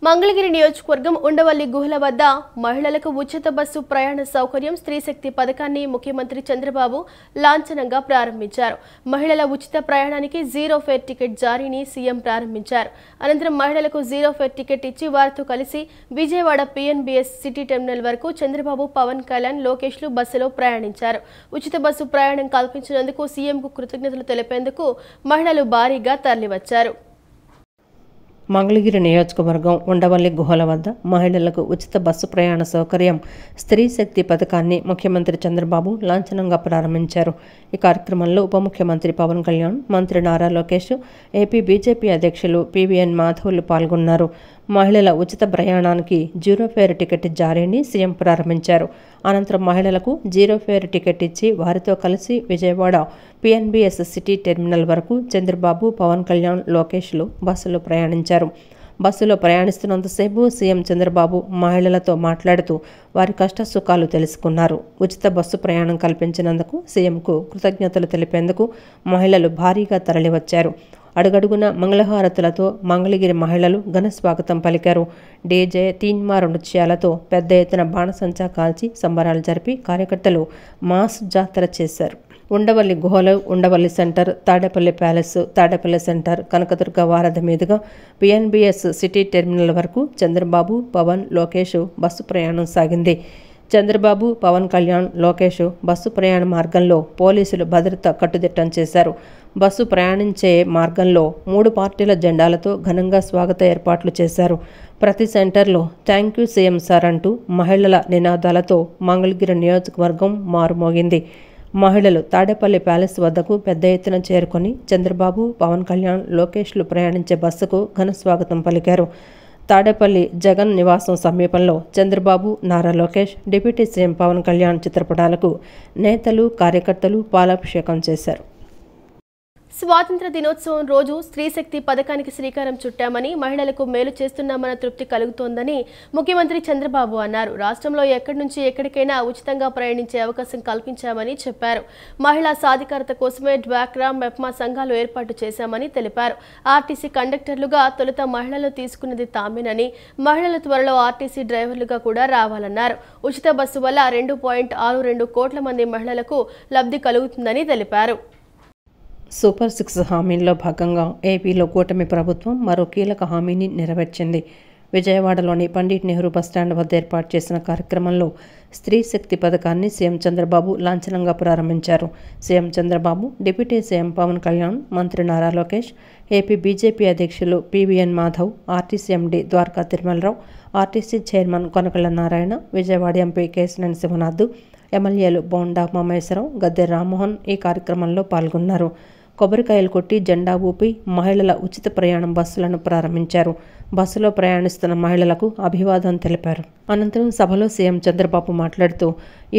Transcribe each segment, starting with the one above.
మంగళగిరి నియోజకవర్గం ఉండవల్లి గుహల వద్ద మహిళలకు ఉచిత బస్సు ప్రయాణ సౌకర్యం స్త్రీ శక్తి పథకాన్ని ముఖ్యమంత్రి చంద్రబాబు లాంఛనంగా ప్రారంభించారు. మహిళల ఉచిత ప్రయాణానికి జీరో ఫేర్ టికెట్ జారీని సీఎం ప్రారంభించారు. అనంతరం మహిళలకు జీరో ఫేర్ టికెట్ ఇచ్చి వారితో కలిసి విజయవాడ PNBS సిటీ టెర్మినల్ వరకు చంద్రబాబు, పవన్ కళ్యాణ్, లోకేష్లు బస్సులో ప్రయాణించారు. ఉచిత బస్సు ప్రయాణం కల్పించినందుకు సీఎంకు కృతజ్ఞతలు తెలిపేందుకు మహిళలు భారీగా తరలివచ్చారు. మంగళగిరి నియోజకవర్గం ఉండవల్లి గుహల వద్ద మహిళలకు ఉచిత బస్సు ప్రయాణ సౌకర్యం స్త్రీ శక్తి పథకాన్ని ముఖ్యమంత్రి చంద్రబాబు లాంఛనంగా ప్రారంభించారు. ఈ కార్యక్రమంలో ఉప ముఖ్యమంత్రి పవన్ కళ్యాణ్, మంత్రి నారా లోకేష్, ఏపీ బీజేపీ అధ్యక్షులు PVN మాధవ్లు పాల్గొన్నారు. మహిళల ఉచిత ప్రయాణానికి జీరో ఫేర్ టికెట్ జారీని సీఎం ప్రారంభించారు. అనంతరం మహిళలకు జీరో ఫేర్ టికెట్ ఇచ్చి వారితో కలిసి విజయవాడ PNBS సిటీ టెర్మినల్ వరకు చంద్రబాబు, పవన్ కళ్యాణ్, లోకేష్లు బస్సులో ప్రయాణించారు. బస్సులో ప్రయాణిస్తున్నంతసేపు సీఎం చంద్రబాబు మహిళలతో మాట్లాడుతూ వారి కష్ట సుఖాలు తెలుసుకున్నారు. ఉచిత బస్సు ప్రయాణం కల్పించినందుకు సీఎంకు కృతజ్ఞతలు తెలిపేందుకు మహిళలు భారీగా తరలివచ్చారు. అడుగడుగున మంగళహారతులతో మంగళగిరి మహిళలు ఘన స్వాగతం పలికారు. డీజే, తీన్మార్ నృత్యాలతో పెద్ద ఎత్తున బాణసంచా కాల్చి సంబరాలు జరిపి కార్యకర్తలు మాస్ జాతర చేశారు. ఉండవల్లి గుహలు, Undavalli centre, Tadepalli palace, Tadepalli centre, Kanakadurga వారధి మీదుగా PNBS సిటీ టెర్మినల్ వరకు చంద్రబాబు, పవన్, లోకేష్ బస్సు ప్రయాణం సాగింది. చంద్రబాబు, పవన్ కళ్యాణ్, లోకేష్ బస్సు ప్రయాణ మార్గంలో పోలీసులు భద్రత కట్టుదిట్టం చేశారు. బస్సు ప్రయాణించే మార్గంలో 3 పార్టీల జెండాలతో ఘనంగా స్వాగత ఏర్పాట్లు చేశారు. ప్రతి సెంటర్లో థ్యాంక్ యూ సీఎం సార్ అంటూ మహిళల నినాదాలతో మంగళగిరి నియోజకవర్గం మారుమోగింది. మహిళలు తాడేపల్లి ప్యాలెస్ వద్దకు పెద్ద ఎత్తున చేరుకొని చంద్రబాబు, పవన్ కళ్యాణ్, లోకేష్లు ప్రయాణించే బస్సుకు ఘన స్వాగతం పలికారు. తాడేపల్లి జగన్ నివాసం సమీపంలో చంద్రబాబు, నారా లోకేష్, డిప్యూటీ సీఎం పవన్ కళ్యాణ్ చిత్రపటాలకు నేతలు, కార్యకర్తలు పాలాభిషేకం చేశారు. స్వాతంత్ర దినోత్సవం రోజు స్త్రీ శక్తి పథకానికి శ్రీకారం చుట్టామని, మహిళలకు మేలు చేస్తున్నామన్న తృప్తి కలుగుతోందని ముఖ్యమంత్రి చంద్రబాబు అన్నారు. రాష్ట్రంలో ఎక్కడి నుంచి ఎక్కడికైనా ఉచితంగా ప్రయాణించే అవకాశం కల్పించామని చెప్పారు. మహిళా సాధికారత కోసమే డ్వాక్రా, మెప్మా సంఘాలు ఏర్పాటు చేశామని తెలిపారు. ఆర్టీసీ కండక్టర్లుగా తొలుత మహిళలు తీసుకున్నది తామేనని, మహిళలు త్వరలో ఆర్టీసీ డ్రైవర్లుగా కూడా రావాలన్నారు. ఉచిత బస్సు వల్ల 2.62 కోట్ల మంది మహిళలకు లబ్ధి కలుగుతుందని తెలిపారు. సూపర్ 6 హామీల్లో భాగంగా ఏపీలో కూటమి ప్రభుత్వం మరో కీలక హామీని నెరవేర్చింది. విజయవాడలోని పండిట్ నెహ్రూ బస్టాండ్ వద్ద ఏర్పాటు చేసిన కార్యక్రమంలో స్త్రీ శక్తి పథకాన్ని సీఎం చంద్రబాబు లాంఛనంగా ప్రారంభించారు. CM Chandrababu, deputy CM Pawan Kalyan, మంత్రి నారా లోకేష్, ఏపీ బీజేపీ అధ్యక్షులు PVN Madhav, RTC MD Dwaraka Tirumala Rao, RTC chairman Konakalla Narayana, Vijayawada MP Kesineni Sivanath, ఎమ్మెల్యేలు బోండా ఉమామహేశ్వరరావు, గద్దె రామ్మోహన్ ఈ కార్యక్రమంలో పాల్గొన్నారు. కొబ్బరికాయలు కొట్టి జెండా ఊపి మహిళల ఉచిత ప్రయాణం బస్సులను ప్రారంభించారు. బస్సులో ప్రయాణిస్తున్న మహిళలకు అభివాదం తెలిపారు. అనంతరం సభలో సీఎం చంద్రబాబు మాట్లాడుతూ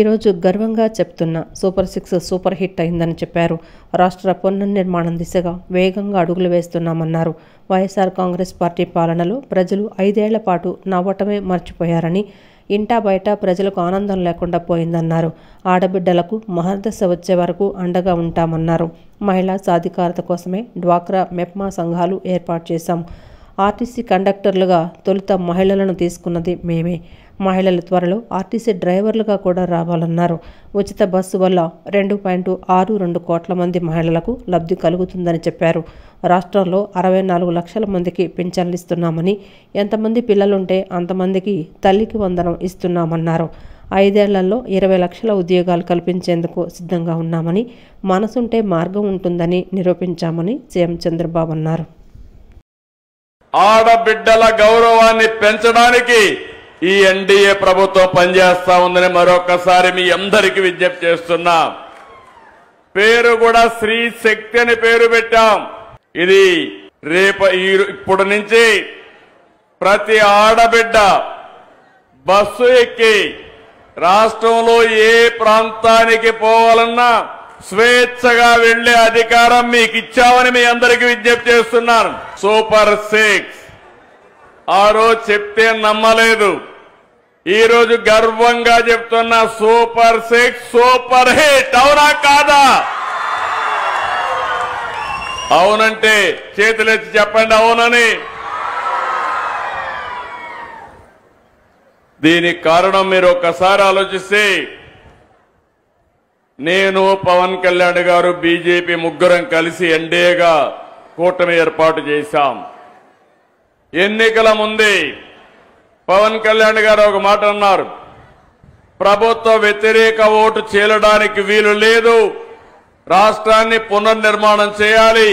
ఈరోజు గర్వంగా చెప్తున్న సూపర్ 6 సూపర్ హిట్ అయిందని చెప్పారు. రాష్ట్ర పునర్నిర్మాణం దిశగా వేగంగా అడుగులు వేస్తున్నామన్నారు. వైఎస్ఆర్ కాంగ్రెస్ పార్టీ పాలనలో ప్రజలు 5 ఏళ్ల పాటు నవ్వటమే మర్చిపోయారని, ఇంటా బయట ప్రజలకు ఆనందం లేకుండా పోయిందన్నారు. ఆడబిడ్డలకు మహర్దశ వచ్చే వరకు అండగా ఉంటామన్నారు. మహిళా సాధికారత కోసమే డ్వాక్రా, మెప్మా సంఘాలు ఏర్పాటు చేశాం. ఆర్టీసీ కండక్టర్లుగా తొలుత మహిళలను తీసుకున్నది మేమే. మహిళలు త్వరలో ఆర్టీసీ డ్రైవర్లుగా కూడా రావాలన్నారు. ఉచిత బస్సు వల్ల 2.62 కోట్ల మంది మహిళలకు లబ్ధి కలుగుతుందని చెప్పారు. రాష్ట్రంలో 64 లక్షల మందికి పింఛన్లు ఇస్తున్నామని, ఎంతమంది పిల్లలుంటే అంతమందికి తల్లికి వందనం ఇస్తున్నామన్నారు. 5 ఏళ్లలో 20 లక్షల ఉద్యోగాలు కల్పించేందుకు సిద్ధంగా ఉన్నామని, మనసుంటే మార్గం ఉంటుందని నిరూపించామని సీఎం చంద్రబాబు అన్నారు. ఆడబిడ్డల గౌరవాన్ని పెంచడానికి ఈ ఎన్డీఏ ప్రభుత్వం పనిచేస్తా ఉందని మరొకసారి మీ అందరికీ విజ్ఞప్తి చేస్తున్నా. పేరు కూడా స్త్రీ శక్తి అని పేరు పెట్టాం. ఇది ఇప్పుడు నుంచి ప్రతి ఆడబిడ్డ బస్సు ఎక్కి రాష్ట్రంలో ఏ ప్రాంతానికి పోవాలన్నా స్వేచ్ఛగా వెళ్లే అధికారం మీకు ఇచ్చామని మీ అందరికీ విజ్ఞప్తి చేస్తున్నాను. సూపర్ 6 ఆ రోజు చెప్తే నమ్మలేదు, ఈ రోజు గర్వంగా చెప్తున్నా సూపర్ 6 సూపర్ హిట్. అవునా కాదా? అవునంటే చేతులెత్తి చెప్పండి అవునని. దీనికి కారణం మీరు ఒక్కసారి ఆలోచిస్తే, నేను పవన్ కళ్యాణ్ గారు బీజేపీ ముగ్గురం కలిసి ఎన్డీఏగా కూటమి ఏర్పాటు చేశాం. ఎన్నికల ముందే పవన్ కళ్యాణ్ గారు ఒక మాట అన్నారు, ప్రభుత్వ వ్యతిరేక ఓటు చీలడానికి వీలు లేదు, రాష్ట్రాన్ని పునర్నిర్మాణం చేయాలి,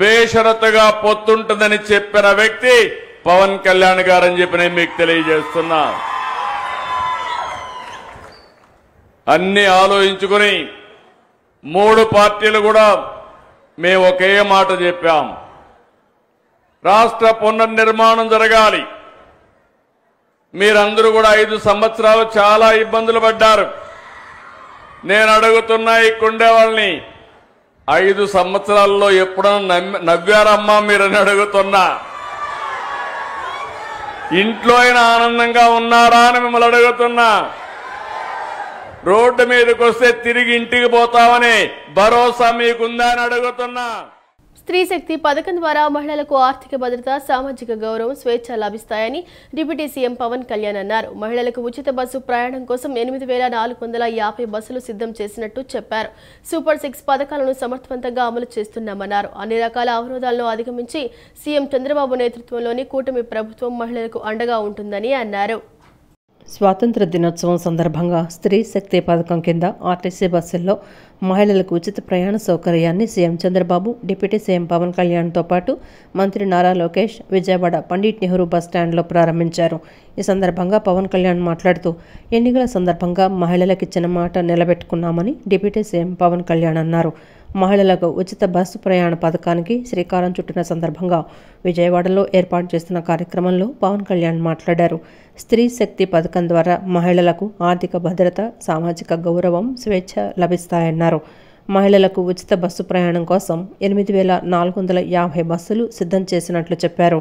బేషరతుగా పొత్తుంటుందని చెప్పిన వ్యక్తి పవన్ కళ్యాణ్ గారని చెప్పి నేను మీకు తెలియజేస్తున్నా. అన్ని ఆలోచించుకుని 3 పార్టీలు కూడా మేము ఒకే మాట చెప్పాం, రాష్ట్ర పునర్నిర్మాణం జరగాలి. మీరందరూ కూడా 5 సంవత్సరాలు చాలా ఇబ్బందులు పడ్డారు. నేను అడుగుతున్నా ఇక్కడే వాళ్ళని, 5 సంవత్సరాల్లో ఎప్పుడన్నా నవ్వారమ్మా మీరని అడుగుతున్నా. ఇంట్లో అయినా ఆనందంగా ఉన్నారా అని మిమ్మల్ని అడుగుతున్నా. రోడ్డు మీదకి వస్తే తిరిగి ఇంటికి పోతామని భరోసా మీకుందా అని అడుగుతున్నా. స్త్రీ శక్తి పథకం ద్వారా మహిళలకు ఆర్థిక భద్రత, సామాజిక గౌరవం, స్వేచ్ఛ లభిస్తాయని డిప్యూటీ సీఎం పవన్ కళ్యాణ్ అన్నారు. మహిళలకు ఉచిత బస్సు ప్రయాణం కోసం 8,450 బస్సులు సిద్ధం చేసినట్టు చెప్పారు. సూపర్ 6 పథకాలను సమర్థవంతంగా అమలు చేస్తున్నామన్నారు. అన్ని రకాల అవరోధాలను అధిగమించి సీఎం చంద్రబాబు నేతృత్వంలోని కూటమి ప్రభుత్వం మహిళలకు అండగా ఉంటుందని అన్నారు. స్వాతంత్ర దినోత్సవం సందర్భంగా స్త్రీ శక్తి పథకం కింద ఆర్టీసీ బస్సుల్లో మహిళలకు ఉచిత ప్రయాణ సౌకర్యాన్ని CM Chandrababu, deputy CM Pavan కళ్యాణ్తో పాటు మంత్రి నారా లోకేష్ విజయవాడ పండిట్ నెహ్రూ బస్టాండ్లో ప్రారంభించారు. ఈ సందర్భంగా పవన్ కళ్యాణ్ మాట్లాడుతూ, ఎన్నికల సందర్భంగా మహిళలకు ఇచ్చిన మాట నిలబెట్టుకున్నామని డిప్యూటీ సీఎం పవన్ కళ్యాణ్ అన్నారు. మహిళలకు ఉచిత బస్సు ప్రయాణ పథకానికి శ్రీకారం చుట్టిన సందర్భంగా విజయవాడలో ఏర్పాటు చేస్తున్న కార్యక్రమంలో పవన్ కళ్యాణ్ మాట్లాడారు. స్త్రీ శక్తి పథకం ద్వారా మహిళలకు ఆర్థిక భద్రత, సామాజిక గౌరవం, స్వేచ్ఛ లభిస్తాయన్నారు. మహిళలకు ఉచిత బస్సు ప్రయాణం కోసం 8,450 బస్సులు సిద్ధం చేసినట్లు చెప్పారు.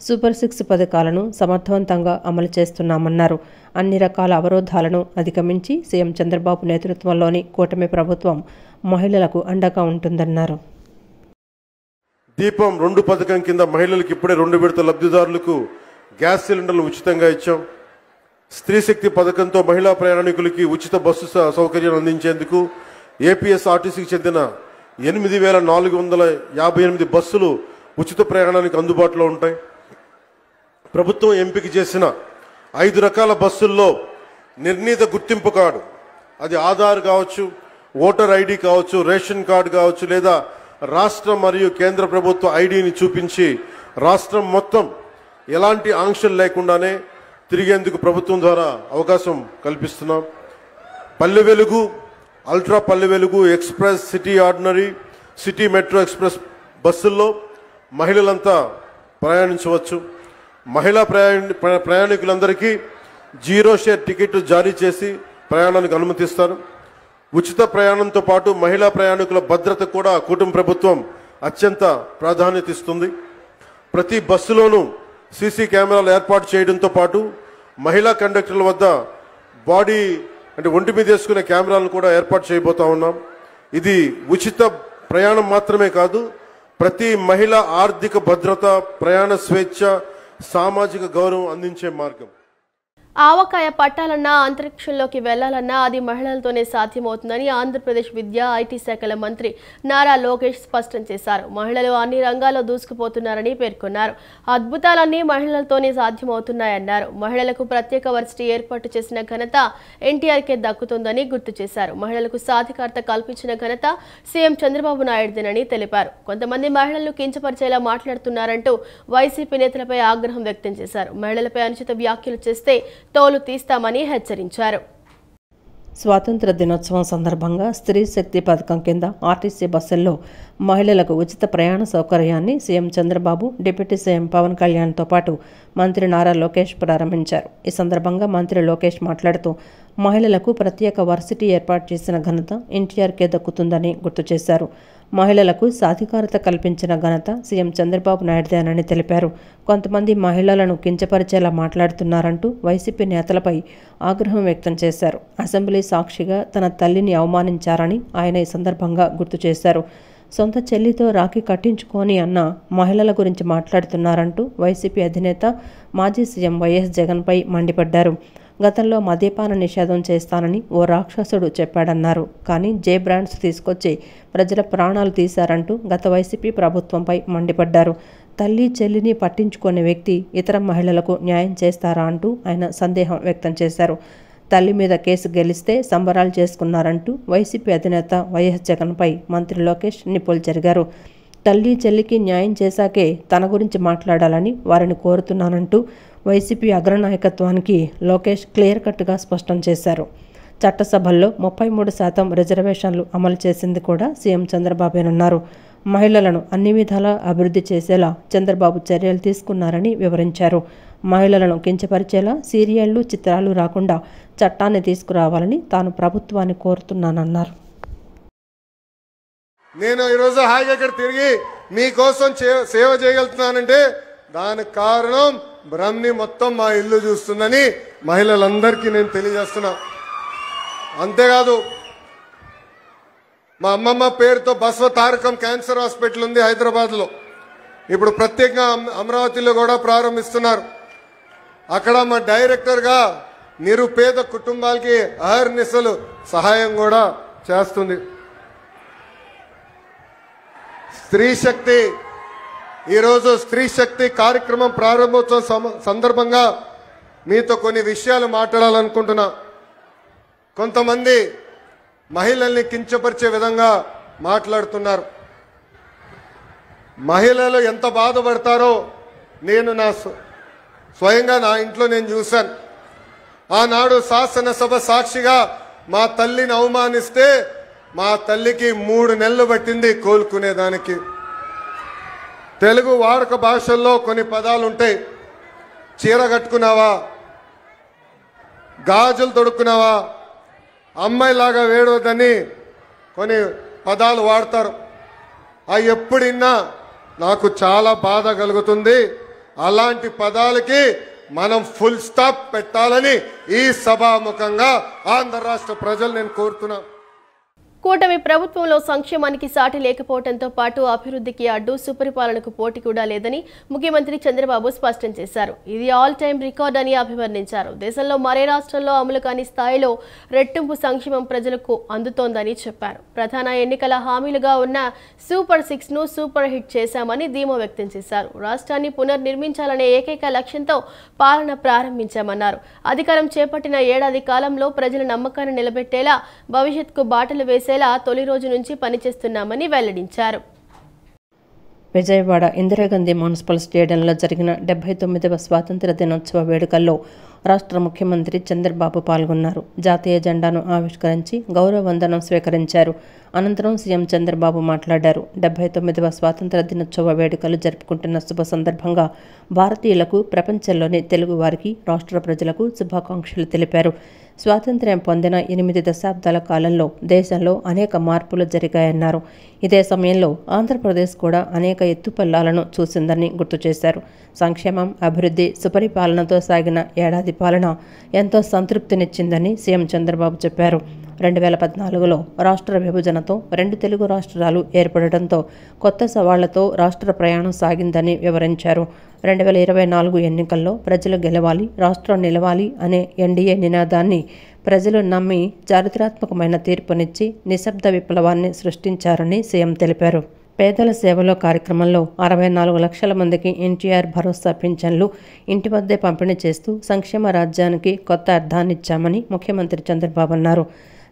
సూపర్ 6 పథకాలను సమర్థవంతంగా అమలు చేస్తున్నామన్నారు. అన్ని రకాల అవరోధాలను అధిగమించి సీఎం చంద్రబాబు నేతృత్వంలోని కూటమి ప్రభుత్వం మహిళలకు అండగా ఉంటుందన్నారు. దీపం 2 పథకం కింద మహిళలకు ఇప్పుడే 2 విడత లబ్ధిదారులకు గ్యాస్ సిలిండర్లు ఉచితంగా ఇచ్చాం. స్త్రీ శక్తి పథకంతో మహిళా ప్రయాణికులకి ఉచిత బస్సు సౌకర్యం అందించేందుకు ఏపీఎస్ఆర్టీసీకి చెందిన 8,458 బస్సులు ఉచిత ప్రయాణానికి అందుబాటులో ఉంటాయి. ప్రభుత్వం ఎంపిక చేసిన 5 రకాల బస్సుల్లో నిర్ణీత గుర్తింపు కార్డు, అది ఆధార్ కావచ్చు, ఓటర్ ఐడి కావచ్చు, రేషన్ కార్డు కావచ్చు, లేదా రాష్ట్ర మరియు కేంద్ర ప్రభుత్వ ఐడిని చూపించి రాష్ట్రం మొత్తం ఎలాంటి ఆంక్షలు లేకుండానే తిరిగేందుకు ప్రభుత్వం ద్వారా అవకాశం కల్పిస్తున్నాం. Palle Velugu, ultra Palle Velugu, express, city ordinary, city metro express బస్సుల్లో మహిళలంతా ప్రయాణించవచ్చు. మహిళా ప్రయాణికులందరికీ 0 షేర్ టికెట్ జారీ చేసి ప్రయాణానికి అనుమతిస్తారు. ఉచిత ప్రయాణంతో పాటు మహిళా ప్రయాణికుల భద్రత కూడా కూటమి ప్రభుత్వం అత్యంత ప్రాధాన్యత ఇస్తుంది. ప్రతి బస్సులోనూ సీసీ కెమెరాలు ఏర్పాటు చేయడంతో పాటు మహిళా కండక్టర్ల వద్ద ఒంటి మీద వేసుకునే కెమెరాలను కూడా ఏర్పాటు చేయబోతా ఉన్నాం. ఇది ఉచిత ప్రయాణం మాత్రమే కాదు, ప్రతి మహిళ ఆర్థిక భద్రత, ప్రయాణ స్వేచ్ఛ, సామాజిక గౌరవం అందించే మార్గం. ఆవకాయ పట్టాలన్నా, అంతరిక్షంలోకి వెళ్లాలన్నా అది మహిళలతోనే సాధ్యమవుతుందని ఆంధ్రప్రదేశ్ విద్యా, ఐటీ శాఖల మంత్రి నారా లోకేష్ స్పష్టం చేశారు. మహిళలు అన్ని రంగాల్లో దూసుకుపోతున్నారని పేర్కొన్నారు. అద్భుతాలన్నీ మహిళలతోనే సాధ్యమవుతున్నాయన్నారు. మహిళలకు ప్రత్యేక వర్సిటీ ఏర్పాటు చేసిన ఘనత ఎన్టీఆర్కే దక్కుతుందని గుర్తు చేశారు. మహిళలకు సాధికారత కల్పించిన ఘనత సీఎం చంద్రబాబు నాయుడుదేనని తెలిపారు. కొంతమంది మహిళలను కించపరిచేలా మాట్లాడుతున్నారంటూ వైసీపీ నేతలపై ఆగ్రహం వ్యక్తం చేశారు. మహిళలపై అనుచిత వ్యాఖ్యలు చేస్తే తోలు తీస్తామని హెచ్చరించారు. స్వాతంత్ర దినోత్సవం సందర్భంగా స్త్రీ శక్తి పథకం కింద ఆర్టీసీ బస్సుల్లో మహిళలకు ఉచిత ప్రయాణ సౌకర్యాన్ని CM Chandrababu, deputy CM Pavan కళ్యాణ్తో పాటు మంత్రి నారా లోకేష్ ప్రారంభించారు. ఈ సందర్భంగా మంత్రి లోకేష్ మాట్లాడుతూ, మహిళలకు ప్రత్యేక వర్సిటీ ఏర్పాటు చేసిన ఘనత ఎన్టీఆర్కే దక్కుతుందని గుర్తు చేశారు. మహిళలకు సాధికారత కల్పించిన ఘనత సీఎం చంద్రబాబు నాయుడుదేనని తెలిపారు. కొంతమంది మహిళలను కించపరిచేలా మాట్లాడుతున్నారంటూ వైసీపీ నేతలపై ఆగ్రహం వ్యక్తం చేశారు. అసెంబ్లీ సాక్షిగా తన తల్లిని అవమానించారని ఆయన ఈ సందర్భంగా గుర్తు చేశారు. సొంత చెల్లితో రాఖీ కట్టించుకొని అన్న మహిళల గురించి మాట్లాడుతున్నారంటూ వైసీపీ అధినేత మాజీ సీఎం వైఎస్ జగన్పై మండిపడ్డారు. గతంలో మద్యపాన నిషేధం చేస్తానని ఓ రాక్షసుడు చెప్పాడన్నారు. కానీ జే బ్రాండ్స్ తీసుకొచ్చి ప్రజల ప్రాణాలు తీశారంటూ గత వైసీపీ ప్రభుత్వంపై మండిపడ్డారు. తల్లి చెల్లిని పట్టించుకునే వ్యక్తి ఇతర మహిళలకు న్యాయం చేస్తారా అంటూ ఆయన సందేహం వ్యక్తం చేశారు. తల్లి మీద కేసు గెలిస్తే సంబరాలు చేసుకున్నారంటూ వైసీపీ అధినేత వైఎస్ జగన్పై మంత్రి లోకేష్ నిప్పులు జరిగారు. తల్లి చెల్లికి న్యాయం చేశాకే తన గురించి మాట్లాడాలని వారిని కోరుతున్నానంటూ వైసీపీ అగ్రనాయకత్వానికి లోకేష్ క్లియర్ కట్గా స్పష్టం చేశారు. చట్టసభల్లో 33% రిజర్వేషన్లు అమలు చేసింది కూడా సీఎం చంద్రబాబేనన్నారు. మహిళలను అన్ని విధాలా అభివృద్ధి చేసేలా చంద్రబాబు చర్యలు తీసుకున్నారని వివరించారు. మహిళలను కించపరిచేలా సీరియళ్లు చిత్రాలు రాకుండా చట్టాన్ని తీసుకురావాలని తాను ప్రభుత్వాన్ని కోరుతున్నానన్నారు. నేను ఈరోజు హాయిగా ఇక్కడ తిరిగి మీకోసం సేవ చేయగలుగుతున్నానంటే దానికి కారణం బ్రహ్మి మొత్తం మా ఇల్లు చూస్తుందని మహిళలందరికీ నేను తెలియజేస్తున్నా. అంతేకాదు మా అమ్మమ్మ పేరుతో బసవ తారకం క్యాన్సర్ హాస్పిటల్ ఉంది హైదరాబాద్లో. ఇప్పుడు ప్రత్యేకంగా అమరావతిలో కూడా ప్రారంభిస్తున్నారు. అక్కడ మా డైరెక్టర్గా నిరుపేద కుటుంబాలకి అహర్నిశలు సహాయం కూడా చేస్తుంది. స్త్రీ శక్తి ఈరోజు స్త్రీ శక్తి కార్యక్రమం ప్రారంభోత్సవం సందర్భంగా మీతో కొన్ని విషయాలు మాట్లాడాలనుకుంటున్నా. కొంతమంది మహిళల్ని కించపరిచే విధంగా మాట్లాడుతున్నారు. మహిళలు ఎంత బాధపడతారో నేను స్వయంగా నా ఇంట్లో నేను చూశాను. ఆనాడు శాసనసభ సాక్షిగా మా తల్లిని అవమానిస్తే మా తల్లికి 3 నెలలు పట్టింది కోలుకునేదానికి. తెలుగు వాడుక భాషల్లో కొన్ని పదాలు ఉంటాయి. చీర కట్టుకున్నావా, గాజులు తొడుక్కున్నావా, అమ్మాయిలాగా వేడవద్దని కొన్ని పదాలు వాడతారు. అవి ఎప్పుడిన్నా నాకు చాలా బాధ కలుగుతుంది. అలాంటి పదాలకి మనం ఫుల్ స్టాప్ పెట్టాలని ఈ సభాముఖంగా ఆంధ్ర రాష్ట్ర ప్రజలు నేను కోరుతున్నా. కూటమి ప్రభుత్వంలో సంక్షేమానికి సాటి లేకపోవడంతో పాటు అభివృద్ధికి అడ్డు, సుపరిపాలనకు పోటీ కూడా లేదని ముఖ్యమంత్రి చంద్రబాబు స్పష్టం చేశారు. ఇది ఆల్ టైమ్ రికార్డ్ అని అభివర్ణించారు. దేశంలో మరే రాష్ట్రంలో అమలు కాని స్థాయిలో రెట్టింపు సంక్షేమం ప్రజలకు అందుతోందని చెప్పారు. ప్రధాన ఎన్నికల హామీలుగా ఉన్న సూపర్ 6ను సూపర్ హిట్ చేశామని ధీమా వ్యక్తం చేశారు. రాష్ట్రాన్ని పునర్నిర్మించాలనే ఏకైక లక్ష్యంతో పాలన ప్రారంభించామన్నారు. అధికారం చేపట్టిన ఏడాది కాలంలో ప్రజల నమ్మకాన్ని నిలబెట్టేలా, భవిష్యత్తుకు బాటలు వేసే తొలి రోజు నుంచి పనిచేస్తున్నామని వెల్లడించారు. విజయవాడ ఇందిరాగాంధీ మున్సిపల్ స్టేడియంలో జరిగిన 79వ స్వాతంత్ర దినోత్సవ వేడుకల్లో రాష్ట్ర ముఖ్యమంత్రి చంద్రబాబు పాల్గొన్నారు. జాతీయ జెండాను ఆవిష్కరించి గౌరవ వందనం స్వీకరించారు. అనంతరం సీఎం చంద్రబాబు మాట్లాడారు. 79వ స్వాతంత్ర దినోత్సవ వేడుకలు జరుపుకుంటున్న శుభ సందర్భంగా భారతీయులకు, ప్రపంచంలోని తెలుగు వారికి, రాష్ట్ర ప్రజలకు శుభాకాంక్షలు తెలిపారు. స్వాతంత్ర్యం పొందిన 8 దశాబ్దాల కాలంలో దేశంలో అనేక మార్పులు జరిగాయన్నారు. ఇదే సమయంలో ఆంధ్రప్రదేశ్ కూడా అనేక ఎత్తుపల్లాలను చూసిందని గుర్తు చేశారు. సంక్షేమం, అభివృద్ధి, సుపరిపాలనతో సాగిన ఏడాది పాలన ఎంతో సంతృప్తినిచ్చిందని సీఎం చంద్రబాబు చెప్పారు. 2014లో రాష్ట్ర విభజనతో 2 తెలుగు రాష్ట్రాలు ఏర్పడటంతో కొత్త సవాళ్లతో రాష్ట్ర ప్రయాణం సాగిందని వివరించారు. 2024 ఎన్నికల్లో ప్రజలు గెలవాలి, రాష్ట్రం నిలవాలి అనే ఎన్డీఏ నినాదాన్ని ప్రజలు నమ్మి చారిత్రాత్మకమైన తీర్పునిచ్చి నిశ్శబ్ద విప్లవాన్ని సృష్టించారని సీఎం తెలిపారు. పేదల సేవలో కార్యక్రమంలో 64 లక్షల మందికి ఎన్టీఆర్ భరోసా పింఛన్లు ఇంటి వద్దే పంపిణీ చేస్తూ సంక్షేమ రాజ్యానికి కొత్త అర్థాన్నిచ్చామని ముఖ్యమంత్రి చంద్రబాబు అన్నారు.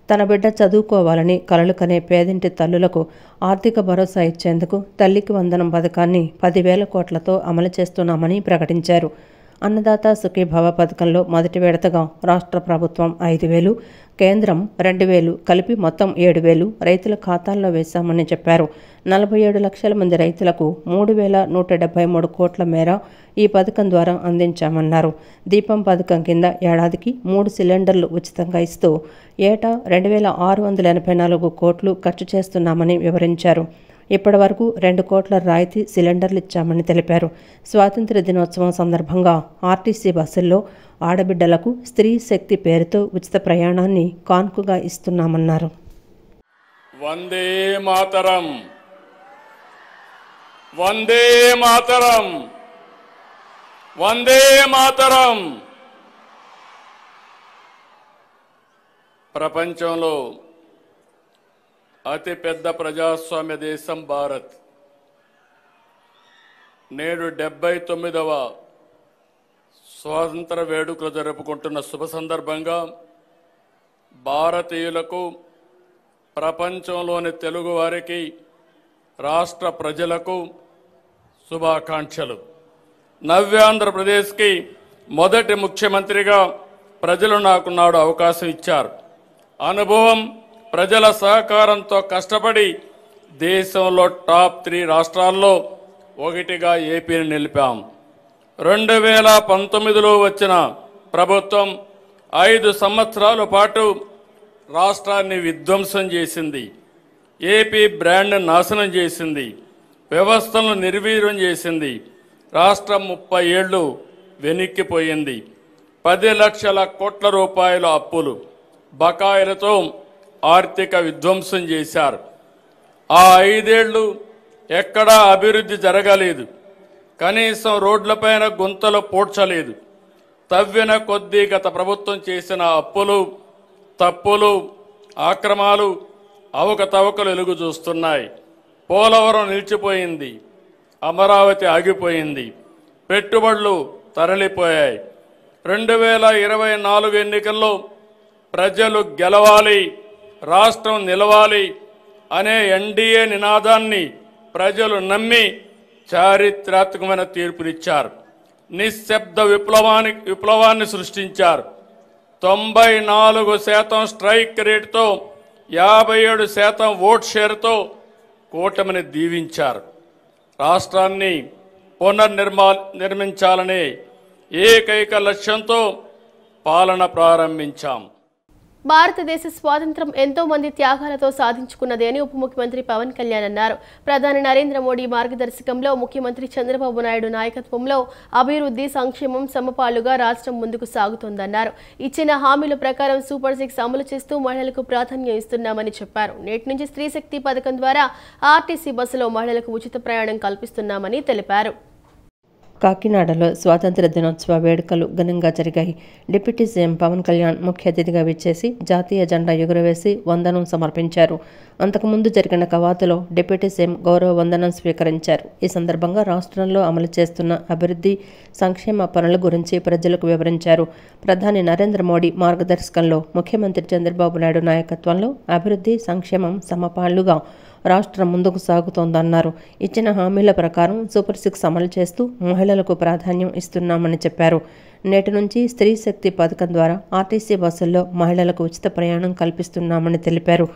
తన బిడ్డ చదువుకోవాలని కలలు కనే పేదింటి తల్లులకు ఆర్థిక భరోసా ఇచ్చేందుకు తల్లికి వందనం పథకాన్ని 10,000 కోట్లతో అమలు చేస్తున్నామని ప్రకటించారు. అన్నదాత సుఖీభవ పథకంలో మొదటి విడతగా రాష్ట్ర ప్రభుత్వం 5,000, కేంద్రం 2,000 కలిపి మొత్తం 7,000 రైతుల ఖాతాల్లో వేశామని చెప్పారు. 47 లక్షల మంది రైతులకు 3,173 కోట్ల మేర ఈ పథకం ద్వారా అందించామన్నారు. దీపం పథకం కింద ఏడాదికి 3 సిలిండర్లు ఉచితంగా ఇస్తూ ఏటా 2,684 కోట్లు ఖర్చు చేస్తున్నామని వివరించారు. ఇప్పటి వరకు 2 కోట్ల రాయితీ సిలిండర్లు ఇచ్చామని తెలిపారు. స్వాతంత్ర్య దినోత్సవం సందర్భంగా ఆర్టీసీ బస్సుల్లో ఆడబిడ్డలకు స్త్రీ శక్తి పేరుతో ఉచిత ప్రయాణాన్ని కానుకగా ఇస్తున్నామన్నారు. వందే మాతరం, వందే మాతరం, వందే మాతరం. ప్రపంచంలో అతిపెద్ద ప్రజాస్వామ్య దేశం భారత్. నేడు 79వ స్వాతంత్ర వేడుకలు జరుపుకుంటున్న శుభ సందర్భంగా భారతీయులకు, ప్రపంచంలోని తెలుగు వారికి, రాష్ట్ర ప్రజలకు శుభాకాంక్షలు. నవ్యాంధ్రప్రదేశ్కి మొదటి ముఖ్యమంత్రిగా ప్రజలు నాకు నాడు అవకాశం ఇచ్చారు. అనుభవం, ప్రజల సహకారంతో కష్టపడి దేశంలో టాప్ 3 రాష్ట్రాల్లో ఒకటిగా ఏపీని నిలిపాం. 2019లో వచ్చిన ప్రభుత్వం 5 సంవత్సరాల పాటు రాష్ట్రాన్ని విధ్వంసం చేసింది. ఏపీ బ్రాండ్ నాశనం చేసింది. వ్యవస్థలను నిర్వీర్యం చేసింది. రాష్ట్రం 30 ఏళ్లు వెనక్కిపోయింది. 10 లక్షల కోట్ల రూపాయల అప్పులు, బకాయిలతో ఆర్థిక విధ్వంసం చేశారు. ఆ 5 ఏళ్లు ఎక్కడా అభివృద్ధి జరగలేదు. కనీసం రోడ్లపైన గుంతలు పూడ్చలేదు. తవ్విన కొద్దీ గత ప్రభుత్వం చేసిన అప్పులు, తప్పులు, ఆక్రమాలు, అవకతవకలు వెలుగు చూస్తున్నాయి. పోలవరం నిలిచిపోయింది. అమరావతి ఆగిపోయింది. పెట్టుబడులు తరలిపోయాయి. 2024 ఎన్నికల్లో ప్రజలు గెలవాలి, రాష్ట్రం నిలవాలి అనే ఎన్డీఏ నినాదాన్ని ప్రజలు నమ్మి చారిత్రాత్మకమైన తీర్పునిచ్చారు. నిశ్శబ్ద విప్లవాన్ని సృష్టించారు. 94% స్ట్రైక్ రేటుతో 57% ఓట్ షేర్తో కూటమిని దీవించారు. రాష్ట్రాన్ని నిర్మించాలనే ఏకైక లక్ష్యంతో పాలన ప్రారంభించాం. భారతదేశ స్వాతంత్ర్యం ఎంతో మంది త్యాగాలతో సాధించుకున్నది అని ఉప ముఖ్యమంత్రి పవన్ కళ్యాణ్ అన్నారు. ప్రధాని నరేంద్ర మోడీ మార్గదర్శకంలో ముఖ్యమంత్రి చంద్రబాబు నాయుడు నాయకత్వంలో అభివృద్ధి, సంక్షేమం సమపాళ్లుగా రాష్ట్రం ముందుకు సాగుతోందన్నారు. ఇచ్చిన హామీల ప్రకారం సూపర్ 6 అమలు చేస్తూ మహిళలకు ప్రాధాన్యం ఇస్తున్నామని చెప్పారు. నేటి నుంచి స్త్రీ శక్తి పథకం ద్వారా ఆర్టీసీ బస్సులో మహిళలకు ఉచిత ప్రయాణం కల్పిస్తున్నామని తెలిపారు. కాకినాడలో స్వాతంత్ర దినోత్సవ వేడుకలు ఘనంగా జరిగాయి. డిప్యూటీ సీఎం పవన్ కళ్యాణ్ ముఖ్య అతిథిగా విచ్చేసి జాతీయ జెండా ఎగురవేసి వందనం సమర్పించారు. అంతకుముందు జరిగిన కవాతులో డిప్యూటీ సీఎం గౌరవ వందనం స్వీకరించారు. ఈ సందర్భంగా రాష్ట్రంలో అమలు చేస్తున్న అభివృద్ధి, సంక్షేమ పనుల గురించి ప్రజలకు వివరించారు. ప్రధాని నరేంద్ర మోడీ మార్గదర్శకంలో ముఖ్యమంత్రి చంద్రబాబు నాయుడు నాయకత్వంలో అభివృద్ధి, సంక్షేమం సమపాళ్లుగా రాష్ట్రం ముందుకు సాగుతోందన్నారు. ఇచ్చిన హామీల ప్రకారం సూపర్ 6 అమలు చేస్తూ మహిళలకు ప్రాధాన్యం ఇస్తున్నామని చెప్పారు. నేటి నుంచి స్త్రీ శక్తి పథకం ద్వారా ఆర్టీసీ బస్సుల్లో మహిళలకు ఉచిత ప్రయాణం కల్పిస్తున్నామని తెలిపారు.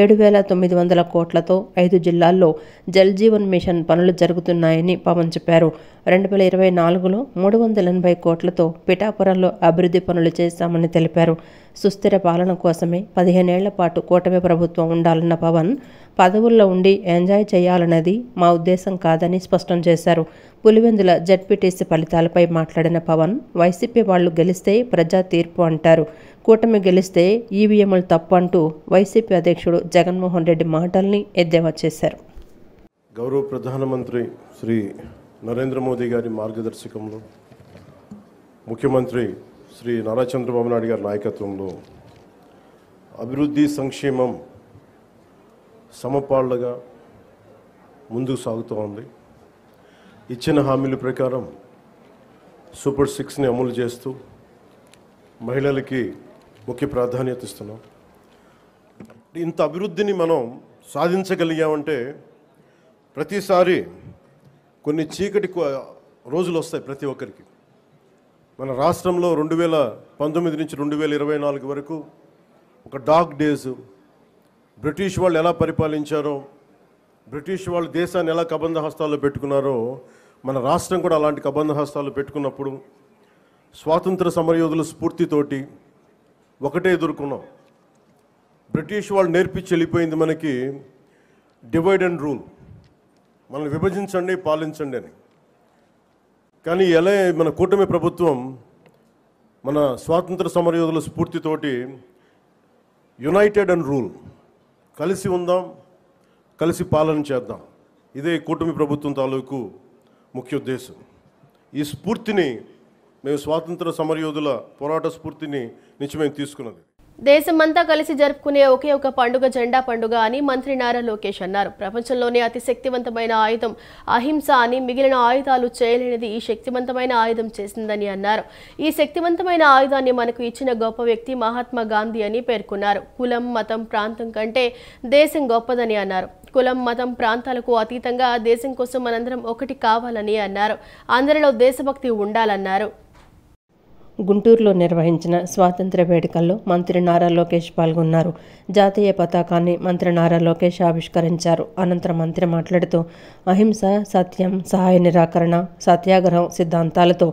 7,900 కోట్లతో 5 జిల్లాల్లో జల్ జీవన్ మిషన్ పనులు జరుగుతున్నాయని పవన్ చెప్పారు. 2024లో 380 కోట్లతో పిఠాపురంలో అభివృద్ధి పనులు చేశామని తెలిపారు. సుస్థిర పాలన కోసమే 15 ఏళ్ల పాటు కూటమి ప్రభుత్వం ఉండాలన్న పవన్, పదవుల్లో ఉండి ఎంజాయ్ చేయాలన్నది మా ఉద్దేశం కాదని స్పష్టం చేశారు. పులివెందుల జెడ్పీటీసీ ఫలితాలపై మాట్లాడిన పవన్, వైసీపీ వాళ్లు గెలిస్తే ప్రజా తీర్పు అంటారు, కూటమి గెలిస్తే ఈవీఎంలు తప్పు అంటూ వైసీపీ అధ్యక్షుడు జగన్మోహన్ రెడ్డి మాటల్ని ఎద్దేవా చేశారు. గౌరవ ప్రధానమంత్రి శ్రీ నరేంద్ర మోదీ గారి మార్గదర్శకంలో, ముఖ్యమంత్రి శ్రీ నారా చంద్రబాబు నాయుడు గారి నాయకత్వంలో అభివృద్ధి, సంక్షేమం సమపాళ్లుగా ముందుకు సాగుతూ ఉంది. ఇచ్చిన హామీల ప్రకారం సూపర్ 6ని అమలు చేస్తూ మహిళలకి ముఖ్య ప్రాధాన్యత ఇస్తున్నాం. ఇంత అభివృద్ధిని మనం సాధించగలిగామంటే ప్రతిసారి కొన్ని చీకటి రోజులు వస్తాయి ప్రతి ఒక్కరికి. మన రాష్ట్రంలో 2019 నుంచి 2024 వరకు ఒక డార్క్ డేస్. బ్రిటిష్ వాళ్ళు ఎలా పరిపాలించారో, బ్రిటిష్ వాళ్ళు దేశాన్ని ఎలా కబంధ హస్తాల్లో పెట్టుకున్నారో, మన రాష్ట్రం కూడా అలాంటి కబంధ హస్తాలు పెట్టుకున్నప్పుడు స్వాతంత్ర సమరయోధుల స్ఫూర్తితోటి ఒకటే ఎదుర్కొన్నాం. బ్రిటిష్ వాళ్ళు నేర్పించి వెళ్ళిపోయింది మనకి డివైడ్ అండ్ రూల్, మనల్ని విభజించండి, పాలించండి అని. కానీ ఎలా మన కూటమి ప్రభుత్వం మన స్వాతంత్ర సమరయోధుల స్ఫూర్తితోటి యునైటెడ్ అండ్ రూల్, కలిసి ఉందాం, కలిసి పాలన చేద్దాం, ఇదే కూటమి ప్రభుత్వం తాలూకు ముఖ్య ఉద్దేశం. ఈ స్ఫూర్తిని మేము స్వాతంత్ర సమరయోధుల పోరాట స్ఫూర్తిని నుంచి మేము తీసుకున్నది. దేశమంతా కలిసి జరుపుకునే ఒకే ఒక పండుగ జెండా పండుగ అని మంత్రి నారా లోకేష్ అన్నారు. ప్రపంచంలోనే అతి శక్తివంతమైన ఆయుధం అహింస అని, మిగిలిన ఆయుధాలు చేయలేనిది ఈ శక్తివంతమైన ఆయుధం చేసిందని అన్నారు. ఈ శక్తివంతమైన ఆయుధాన్ని మనకు ఇచ్చిన గొప్ప వ్యక్తి మహాత్మా గాంధీ అని పేర్కొన్నారు. కులం, మతం, ప్రాంతం కంటే దేశం గొప్పదని అన్నారు. కులం, మతం, ప్రాంతాలకు అతీతంగా దేశం కోసం మనందరం ఒకటి కావాలని అన్నారు. అందరిలో దేశభక్తి ఉండాలన్నారు. గుంటూరులో నిర్వహించిన స్వాతంత్ర వేడుకల్లో మంత్రి నారా లోకేష్ పాల్గొన్నారు. జాతీయ పతాకాన్ని మంత్రి నారా లోకేష్ ఆవిష్కరించారు. అనంతరం మంత్రి మాట్లాడుతూ అహింస, సత్యం, సహాయ నిరాకరణ, సత్యాగ్రహం సిద్ధాంతాలతో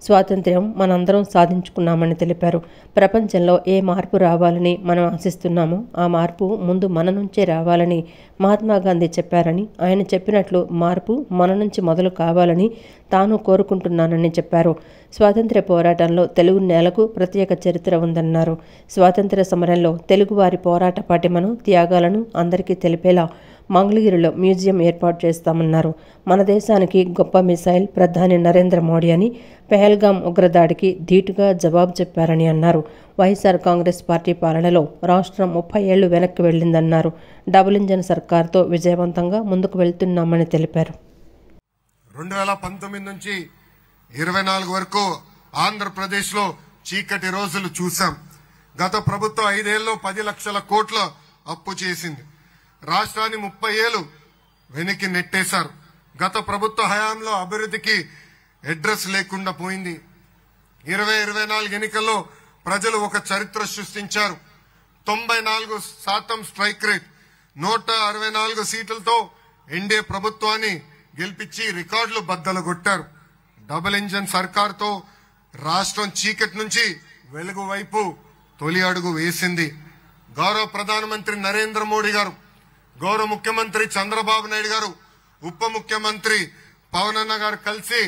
స్వాతంత్ర్యం మనందరం సాధించుకున్నామని తెలిపారు. ప్రపంచంలో ఏ మార్పు రావాలని మనం ఆశిస్తున్నామో ఆ మార్పు ముందు మన నుంచే రావాలని మహాత్మా గాంధీ చెప్పారని, ఆయన చెప్పినట్లు మార్పు మన నుంచి మొదలు కావాలని తాను కోరుకుంటున్నానని చెప్పారు. స్వాతంత్ర్య పోరాటంలో తెలుగు నేలకు ప్రత్యేక చరిత్ర ఉందన్నారు. స్వాతంత్ర్య సమరంలో తెలుగువారి పోరాట పటిమను, త్యాగాలను అందరికీ తెలిపేలా మంగళగిరిలో మ్యూజియం ఏర్పాటు చేస్తామన్నారు. మన దేశానికి గొప్ప మిసైల్ ప్రధాని నరేంద్ర మోడీ అని, పెహల్గాం ఉగ్రదాడికి ధీటుగా జవాబు చెప్పారని అన్నారు. వైఎస్ఆర్ కాంగ్రెస్ పార్టీ పాలనలో రాష్ట్రం 30 ఏళ్లు వెనక్కి వెళ్లిందన్నారు. డబుల్ ఇంజన్ సర్కార్తో విజయవంతంగా ముందుకు వెళ్తున్నామని తెలిపారు. 2019 నుంచి 24 వరకు ఆంధ్రప్రదేశ్లో చీకటి రోజులు చూశాం. గత ప్రభుత్వం 5 ఏళ్లలో 10 లక్షల కోట్ల అప్పు చేసింది. రాష్ట్రాన్ని 30 ఏళ్లు వెనక్కి నెట్టేశారు. గత ప్రభుత్వ హయాంలో అభివృద్ధికి అడ్రస్ లేకుండా పోయింది. 2024 ఎన్నికల్లో ప్రజలు ఒక చరిత్ర సృష్టించారు. 94% స్ట్రైక్ రేట్, 164 సీట్లతో ఎన్డీఏ ప్రభుత్వాన్ని గెలిపించి రికార్డులు బద్దలు కొట్టారు. డబుల్ ఇంజన్ సర్కార్తో రాష్ట్రం చీకటి నుంచి వెలుగు వైపు తొలి అడుగు వేసింది. గౌరవ ప్రధానమంత్రి నరేంద్ర మోడీ గారు, గౌరవ ముఖ్యమంత్రి చంద్రబాబు నాయుడు గారు, ఉప ముఖ్యమంత్రి పవన్ అన్న గారు కలిసి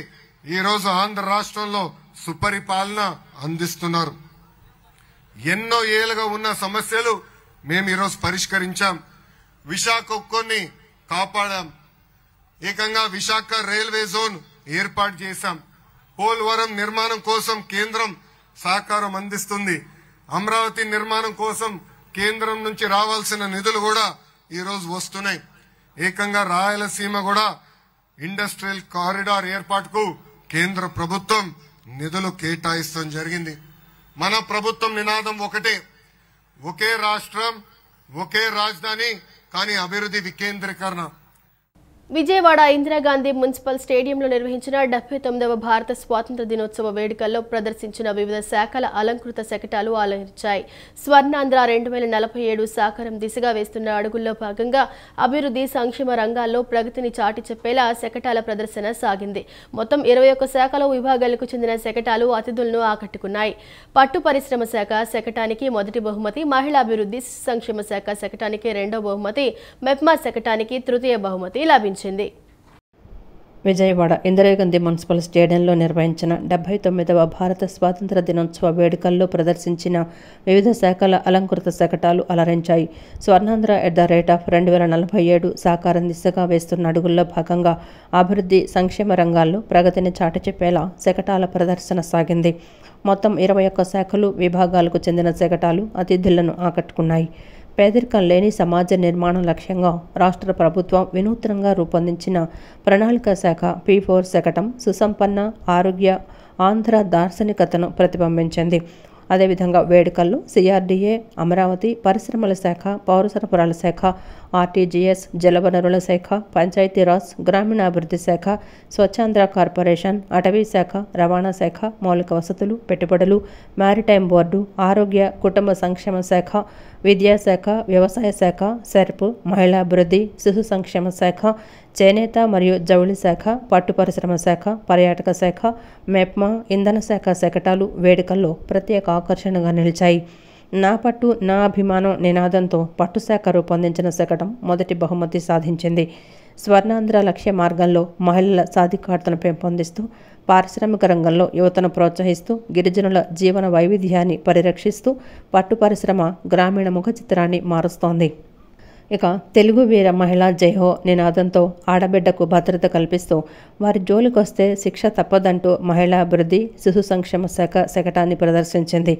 ఈ రోజు ఆంధ్ర రాష్ట్రంలో సుపరిపాలన అందిస్తున్నారు. ఎన్నో ఏళ్లుగా ఉన్న సమస్యలు మేము ఈరోజు పరిష్కరించాం. విశాఖ ఉక్కుని కాపాడాం. ఏకంగా విశాఖ రైల్వే జోన్ ఏర్పాటు చేశాం. పోలవరం నిర్మాణం కోసం కేంద్రం సహకారం అందిస్తుంది. అమరావతి నిర్మాణం కోసం కేంద్రం నుంచి రావాల్సిన నిధులు కూడా ఈ రోజు వస్తున్నాయి. ఏకంగా రాయలసీమ కూడా ఇండస్ట్రియల్ కారిడార్ ఏర్పాటుకు కేంద్ర ప్రభుత్వం నిధులు కేటాయిస్తాం జరిగింది. మన ప్రభుత్వం నినాదం ఒకటే, ఒకే రాష్ట్రం, ఒకే రాజధాని, కానీ అభివృద్ధి వికేంద్రీకరణ. విజయవాడ ఇందిరాగాంధీ మున్సిపల్ స్టేడియంలో నిర్వహించిన 79వ భారత స్వాతంత్ర దినోత్సవ వేడుకల్లో ప్రదర్శించిన వివిధ శాఖల అలంకృత శకటాలు అలరించాయి. స్వర్ణాంధ్ర 2047 సాకారం దిశగా వేస్తున్న అడుగుల్లో భాగంగా అభివృద్ధి, సంక్షేమ రంగాల్లో ప్రగతిని చాటి చెప్పేలా శకటాల ప్రదర్శన సాగింది. మొత్తం 21 శాఖల విభాగాలకు చెందిన శకటాలు అతిథులను ఆకట్టుకున్నాయి. పట్టు పరిశ్రమ శాఖ శకటానికి మొదటి బహుమతి, మహిళాభివృద్ధి సంక్షేమ శాఖ శకటానికి రెండో బహుమతి, మెప్మా శకటానికి తృతీయ బహుమతి లభించింది. విజయవాడ ఇందిరాగాంధీ మున్సిపల్ స్టేడియంలో నిర్వహించిన 79వ భారత స్వాతంత్ర దినోత్సవ వేడుకల్లో ప్రదర్శించిన వివిధ శాఖల అలంకృత శకటాలు అలరించాయి. స్వర్ణాంధ్ర @2047 సాకారం దిశగా వేస్తున్న అడుగుల్లో భాగంగా అభివృద్ధి, సంక్షేమ రంగాల్లో ప్రగతిని చాటి చెప్పేలా శకటాల ప్రదర్శన సాగింది. మొత్తం 21 శాఖలు, విభాగాలకు చెందిన శకటాలు అతిథులను ఆకట్టుకున్నాయి. పేదరికం లేని సమాజ నిర్మాణం లక్ష్యంగా రాష్ట్ర ప్రభుత్వం వినూత్నంగా రూపొందించిన ప్రణాళిక శాఖ P4 శకటం సుసంపన్న ఆరోగ్య ఆంధ్ర దార్శనికతను ప్రతిబింబించింది. అదేవిధంగా వేడుకల్లో CRDA, అమరావతి, పరిశ్రమల శాఖ, పౌర సరఫరాల శాఖ, RTGS, జలవనరుల శాఖ, పంచాయతీరాజ్, గ్రామీణాభివృద్ధి శాఖ, స్వచ్ఛాంధ్ర కార్పొరేషన్, అటవీ శాఖ, రవాణా శాఖ, మౌలిక వసతులు, పెట్టుబడులు, మారిటైమ్ బోర్డు, ఆరోగ్య కుటుంబ సంక్షేమ శాఖ, విద్యాశాఖ, వ్యవసాయ శాఖ, సెర్ప్, మహిళాభివృద్ధి, శిశు సంక్షేమ శాఖ, చేనేత మరియు జౌళి శాఖ, పట్టు పరిశ్రమ శాఖ, పర్యాటక శాఖ, మెప్మా, ఇంధన శాఖ శకటాలు వేడుకల్లో ప్రత్యేక ఆకర్షణగా నిలిచాయి. నా పట్టు నా అభిమానం నినాదంతో పట్టు శాఖ రూపొందించిన శకటం మొదటి బహుమతి సాధించింది. స్వర్ణాంధ్ర లక్ష్య మార్గంలో మహిళల సాధికారతను పెంపొందిస్తూ, పారిశ్రామిక రంగంలో యువతను ప్రోత్సహిస్తూ, గిరిజనుల జీవన వైవిధ్యాన్ని పరిరక్షిస్తూ పట్టు పరిశ్రమ గ్రామీణ ముఖ చిత్రాన్ని మారుస్తోంది. ఇక తెలుగు వీర మహిళా జైహో నినాదంతో ఆడబిడ్డకు భద్రత కల్పిస్తూ వారి జోలికొస్తే శిక్ష తప్పదంటూ మహిళా అభివృద్ధి శిశు సంక్షేమ శాఖ శకటాన్ని ప్రదర్శించింది.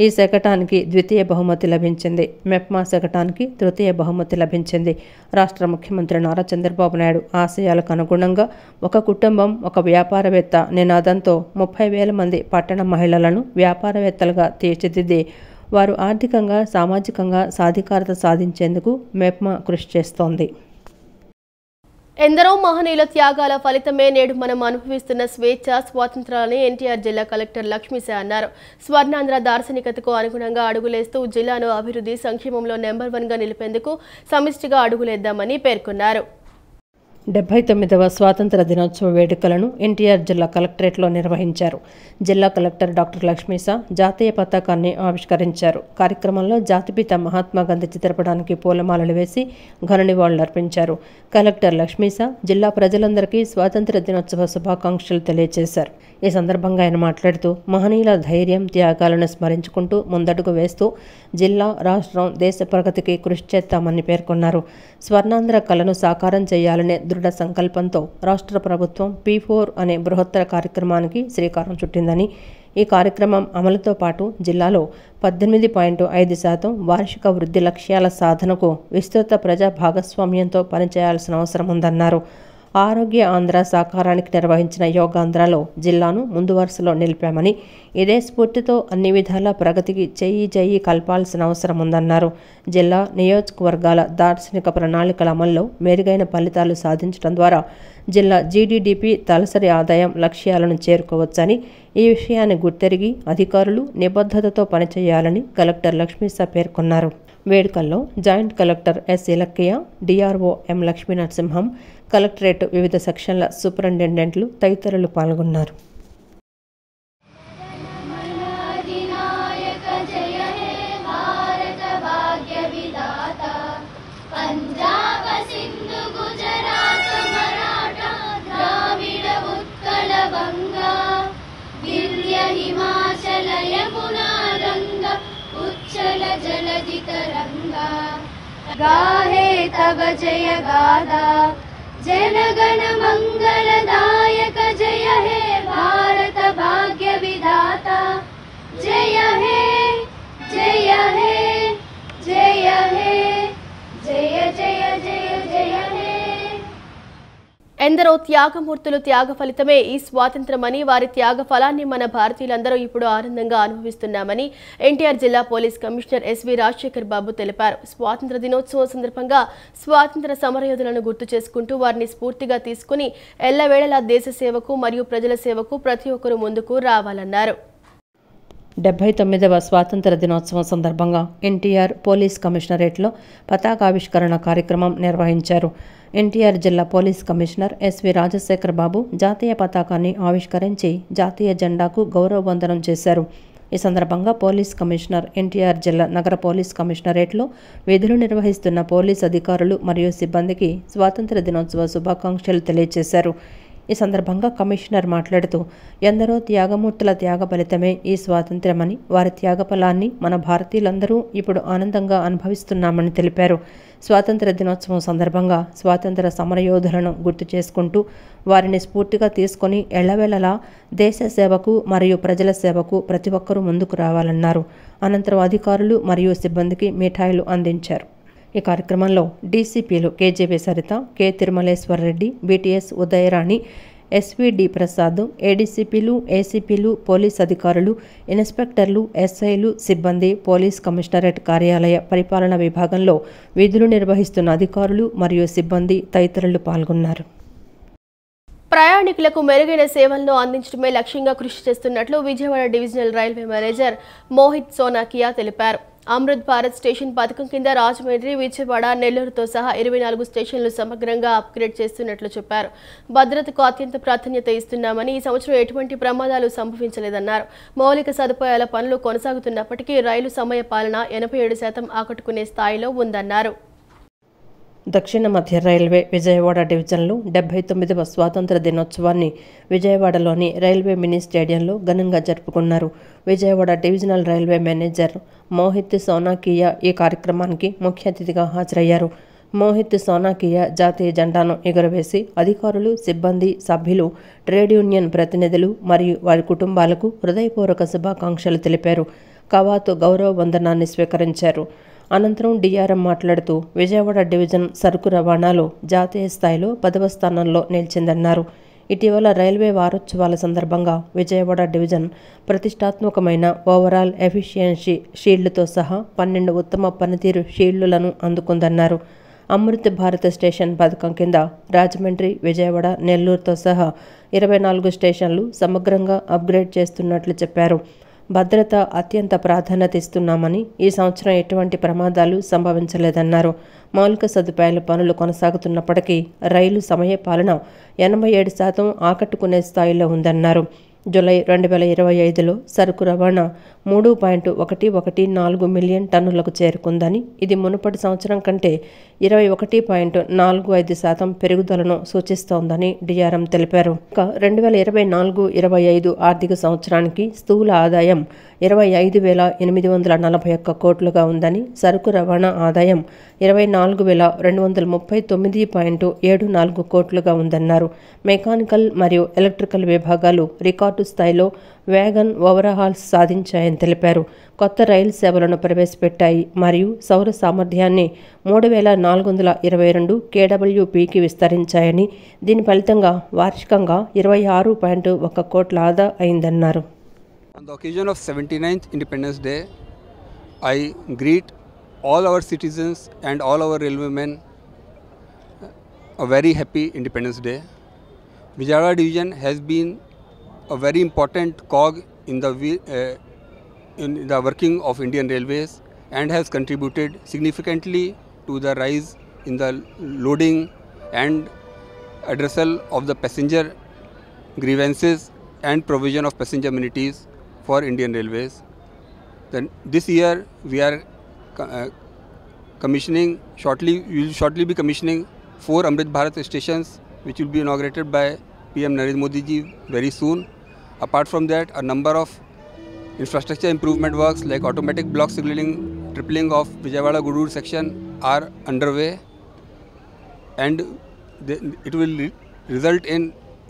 ఈ శకటానికి ద్వితీయ బహుమతి లభించింది. మెప్మా శకటానికి తృతీయ బహుమతి లభించింది. రాష్ట్ర ముఖ్యమంత్రి నారా చంద్రబాబు నాయుడు ఆశయాలకు అనుగుణంగా ఒక కుటుంబం ఒక వ్యాపారవేత్త నినాదంతో 30,000 మంది పట్టణ మహిళలను వ్యాపారవేత్తలుగా తీర్చిదిద్ది వారు ఆర్థికంగా సామాజికంగా సాధికారత సాధించేందుకు మెప్మా కృషి చేస్తోంది. ఎందరో మహనీయుల త్యాగాల ఫలితమే నేడు మనం అనుభవిస్తున్న స్వేచ్ఛ స్వాతంత్రాలని ఎన్టీఆర్ జిల్లా కలెక్టర్ లక్ష్మీశ అన్నారు. స్వర్ణాంధ్ర దార్శనికతకు అనుగుణంగా అడుగులేస్తూ జిల్లాను అభివృద్ధి సంక్షేమంలో నెంబర్ 1గా నిలిపేందుకు సమిష్టిగా అడుగులేద్దామని పేర్కొన్నారు. 79వ స్వాతంత్ర దినోత్సవ వేడుకలను ఎన్టీఆర్ జిల్లా కలెక్టరేట్లో నిర్వహించారు. జిల్లా కలెక్టర్ డాక్టర్ లక్ష్మీశ జాతీయ పతాకాన్ని ఆవిష్కరించారు. కార్యక్రమంలో జాతిపిత మహాత్మా గాంధీ చిత్రపటానికి పూలమాలలు వేసి ఘన నివాళులర్పించారు. కలెక్టర్ లక్ష్మీశ జిల్లా ప్రజలందరికీ స్వాతంత్ర దినోత్సవ శుభాకాంక్షలు తెలియజేశారు. ఈ సందర్భంగా ఆయన మాట్లాడుతూ మహనీయుల ధైర్యం త్యాగాలను స్మరించుకుంటూ ముందడుగు వేస్తూ జిల్లా రాష్ట్రం దేశ ప్రగతికి కృషి చేస్తామని పేర్కొన్నారు. స్వర్ణాంధ్ర కళను సాకారం చేయాలనే దృఢ సంకల్పంతో రాష్ట్ర ప్రభుత్వం P4 అనే బృహత్తర కార్యక్రమానికి శ్రీకారం చుట్టిందని, ఈ కార్యక్రమం అమలుతో పాటు జిల్లాలో 18.5% వార్షిక వృద్ధి లక్ష్యాల సాధనకు విస్తృత ప్రజా భాగస్వామ్యంతో పనిచేయాల్సిన అవసరం ఉందన్నారు. ఆరోగ్య ఆంధ్ర సాకారానికి నిర్వహించిన యోగాంధ్రలో జిల్లాను ముందు వరుసలో నిలిపామని, ఇదే స్ఫూర్తితో అన్ని విధాల ప్రగతికి చెయ్యి కల్పాల్సిన అవసరం ఉందన్నారు. జిల్లా నియోజకవర్గాల దార్శనిక ప్రణాళికల అమల్లో మెరుగైన ఫలితాలు సాధించడం ద్వారా జిల్లా GDP తలసరి ఆదాయం లక్ష్యాలను చేరుకోవచ్చని, ఈ విషయాన్ని గుర్తెరిగి అధికారులు నిబద్ధతతో పనిచేయాలని కలెక్టర్ లక్ష్మీశ పేర్కొన్నారు. వేడుకల్లో joint collector S. ఇలక్కయ్య, DRO M. Lakshminarasimham, collectorate వివిధ సెక్షన్ల సూపరింటెండెంట్లు తదితరులు పాల్గొన్నారు. गाहे तव जय गाथा जनगण मंगलदायक जय हे भारत भाग्य विधाता जय हे जय हे जय हे जय जय जय जय हे. ఎందరో త్యాగమూర్తులు త్యాగ ఫలితమే ఈ స్వాతంత్రమని, వారి త్యాగ ఫలాన్ని మన భారతీయులందరూ ఇప్పుడు ఆనందంగా అనుభవిస్తున్నామని ఎన్టీఆర్ జిల్లా పోలీస్ కమిషనర్ SV రాజశేఖర్ బాబు తెలిపారు. స్వాతంత్ర దినోత్సవం సందర్భంగా స్వాతంత్ర సమరయోధులను గుర్తు చేసుకుంటూ వారిని స్ఫూర్తిగా తీసుకుని ఎల్లవేళలా దేశ సేవకు మరియు ప్రజల సేవకు ప్రతి ఒక్కరూ ముందుకు రావాలన్నారు. 79వ స్వాతంత్ర దినోత్సవం సందర్భంగా ఎన్టీఆర్ పోలీస్ కమిషనరేట్లో పతాకావిష్కరణ కార్యక్రమం నిర్వహించారు. ఎన్టీఆర్ జిల్లా పోలీస్ కమిషనర్ SV రాజశేఖర్ బాబు జాతీయ పతాకాన్ని ఆవిష్కరించి జాతీయ జెండాకు గౌరవ వందనం చేశారు. ఈ సందర్భంగా పోలీస్ కమిషనర్ ఎన్టీఆర్ జిల్లా నగర పోలీస్ కమిషనరేట్లో విధులు నిర్వహిస్తున్న పోలీస్ అధికారులు మరియు సిబ్బందికి స్వాతంత్ర దినోత్సవ శుభాకాంక్షలు తెలియజేశారు. ఈ సందర్భంగా కమిషనర్ మాట్లాడుతూ ఎందరో త్యాగమూర్తుల త్యాగ ఫలితమే ఈ స్వాతంత్ర్యమని, వారి త్యాగ ఫలాన్ని మన భారతీయులందరూ ఇప్పుడు ఆనందంగా అనుభవిస్తున్నామని తెలిపారు. స్వాతంత్ర దినోత్సవం సందర్భంగా స్వాతంత్ర సమరయోధులను గుర్తు చేసుకుంటూ వారిని స్ఫూర్తిగా తీసుకొని ఎల్లవేళలా దేశ సేవకు మరియు ప్రజల సేవకు ప్రతి ఒక్కరూ ముందుకు రావాలన్నారు. అనంతరం అధికారులు మరియు సిబ్బందికి మిఠాయిలు అందించారు. ఈ కార్యక్రమంలో డీసీపీలు KJB Saritha, K. Tirumaleshwar Reddy, BTS Udayarani, SV.D. Prasad, ADCPలు, ACPలు, పోలీస్ అధికారులు, ఇన్స్పెక్టర్లు, SIలు, సిబ్బంది, పోలీస్ కమిషనరేట్ కార్యాలయ పరిపాలన విభాగంలో విధులు నిర్వహిస్తున్న అధికారులు మరియు సిబ్బంది తదితరులు పాల్గొన్నారు. ప్రయాణికులకు మెరుగైన సేవలను అందించడమే లక్ష్యంగా కృషి చేస్తున్నట్లు Vijayawada divisional railway manager Mohit Sonakia తెలిపారు. అమృత్ భారత్ స్టేషన్ పథకం కింద రాజమండ్రి, విజయవాడ, నెల్లూరుతో సహా 24 స్టేషన్లు సమగ్రంగా అప్గ్రేడ్ చేస్తున్నట్లు చెప్పారు. భద్రతకు అత్యంత ప్రాధాన్యత ఇస్తున్నామని, ఈ సంవత్సరం ఎటువంటి ప్రమాదాలు సంభవించలేదన్నారు. మౌలిక సదుపాయాల పనులు కొనసాగుతున్నప్పటికీ రైలు సమయ పాలన 87% ఆకట్టుకునే స్థాయిలో ఉందన్నారు. దక్షిణ మధ్య రైల్వే విజయవాడ డివిజన్లో 79వ స్వాతంత్ర దినోత్సవాన్ని విజయవాడలోని రైల్వే మినీ స్టేడియంలో ఘనంగా జరుపుకున్నారు. Vijayawada divisional railway manager Mohit Sonakia ఈ కార్యక్రమానికి ముఖ్య అతిథిగా హాజరయ్యారు. మోహిత్ సోనాకియా జాతీయ జెండాను ఎగురవేసి అధికారులు, సిబ్బంది, సభ్యులు, ట్రేడ్ యూనియన్ ప్రతినిధులు మరియు వారి కుటుంబాలకు హృదయపూర్వక శుభాకాంక్షలు తెలిపారు. కవాతు గౌరవ వందనాన్ని స్వీకరించారు. అనంతరం డిఆర్ఎం మాట్లాడుతూ విజయవాడ డివిజన్ సరుకు రవాణాలో జాతీయ స్థాయిలో 10వ స్థానంలో నిలిచిందన్నారు. ఇటీవల రైల్వే వారోత్సవాల సందర్భంగా విజయవాడ డివిజన్ ప్రతిష్టాత్మకమైన ఓవరాల్ ఎఫిషియన్సీ షీల్డ్తో సహా 12 ఉత్తమ పనితీరు షీల్డులను అందుకుందన్నారు. అమృత్ భారత్ స్టేషన్ పథకం కింద రాజమండ్రి, విజయవాడ, నెల్లూరుతో సహా 24 స్టేషన్లు సమగ్రంగా అప్గ్రేడ్ చేస్తున్నట్లు చెప్పారు. భద్రత అత్యంత ప్రాధాన్యత ఇస్తున్నామని, ఈ సంవత్సరం ఎటువంటి ప్రమాదాలు సంభవించలేదన్నారు. మౌలిక సదుపాయాల పనులు కొనసాగుతున్నప్పటికీ రైలు సమయపాలన 87% ఆకట్టుకునే స్థాయిలో ఉందన్నారు. జూలై 2025లో సరుకు రవాణా 3.114 మిలియన్ టన్నులకు చేరుకుందని, ఇది మునుపటి సంవత్సరం కంటే 21.45% పెరుగుదలను సూచిస్తోందని డిఆర్ఎం తెలిపారు. ఇక 2024-25 ఆర్థిక సంవత్సరానికి స్థూల ఆదాయం 25,841 కోట్లుగా ఉందని, సరుకు రవాణా ఆదాయం 24,239.74 కోట్లుగా ఉందన్నారు. మెకానికల్ మరియు ఎలక్ట్రికల్ విభాగాలు రికార్డు స్థాయిలో వ్యాగన్ ఓవర్హాల్స్ సాధించాయని తెలిపారు. కొత్త రైలు సేవలను ప్రవేశపెట్టాయి మరియు సౌర సామర్థ్యాన్ని 3,422 kWpకి విస్తరించాయని, దీని ఫలితంగా వార్షికంగా 26.1 కోట్ల ఆదా అయిందన్నారు. On the occasion of 79th Independence Day, I greet all our citizens and all our railwaymen a very happy Independence Day. Vijayawada division has been a very important cog in the working of Indian Railways and has contributed significantly to the rise in the loading and addressal of the passenger grievances and provision of passenger amenities for Indian Railways. Then this year we are commissioning we will shortly be commissioning 4 Amrit Bharat stations, which will be inaugurated by PM Narendra Modi ji very soon. Apart from that, a number of infrastructure improvement works like automatic block signaling, tripling of Vijayawada Gudur section are underway, and it will result in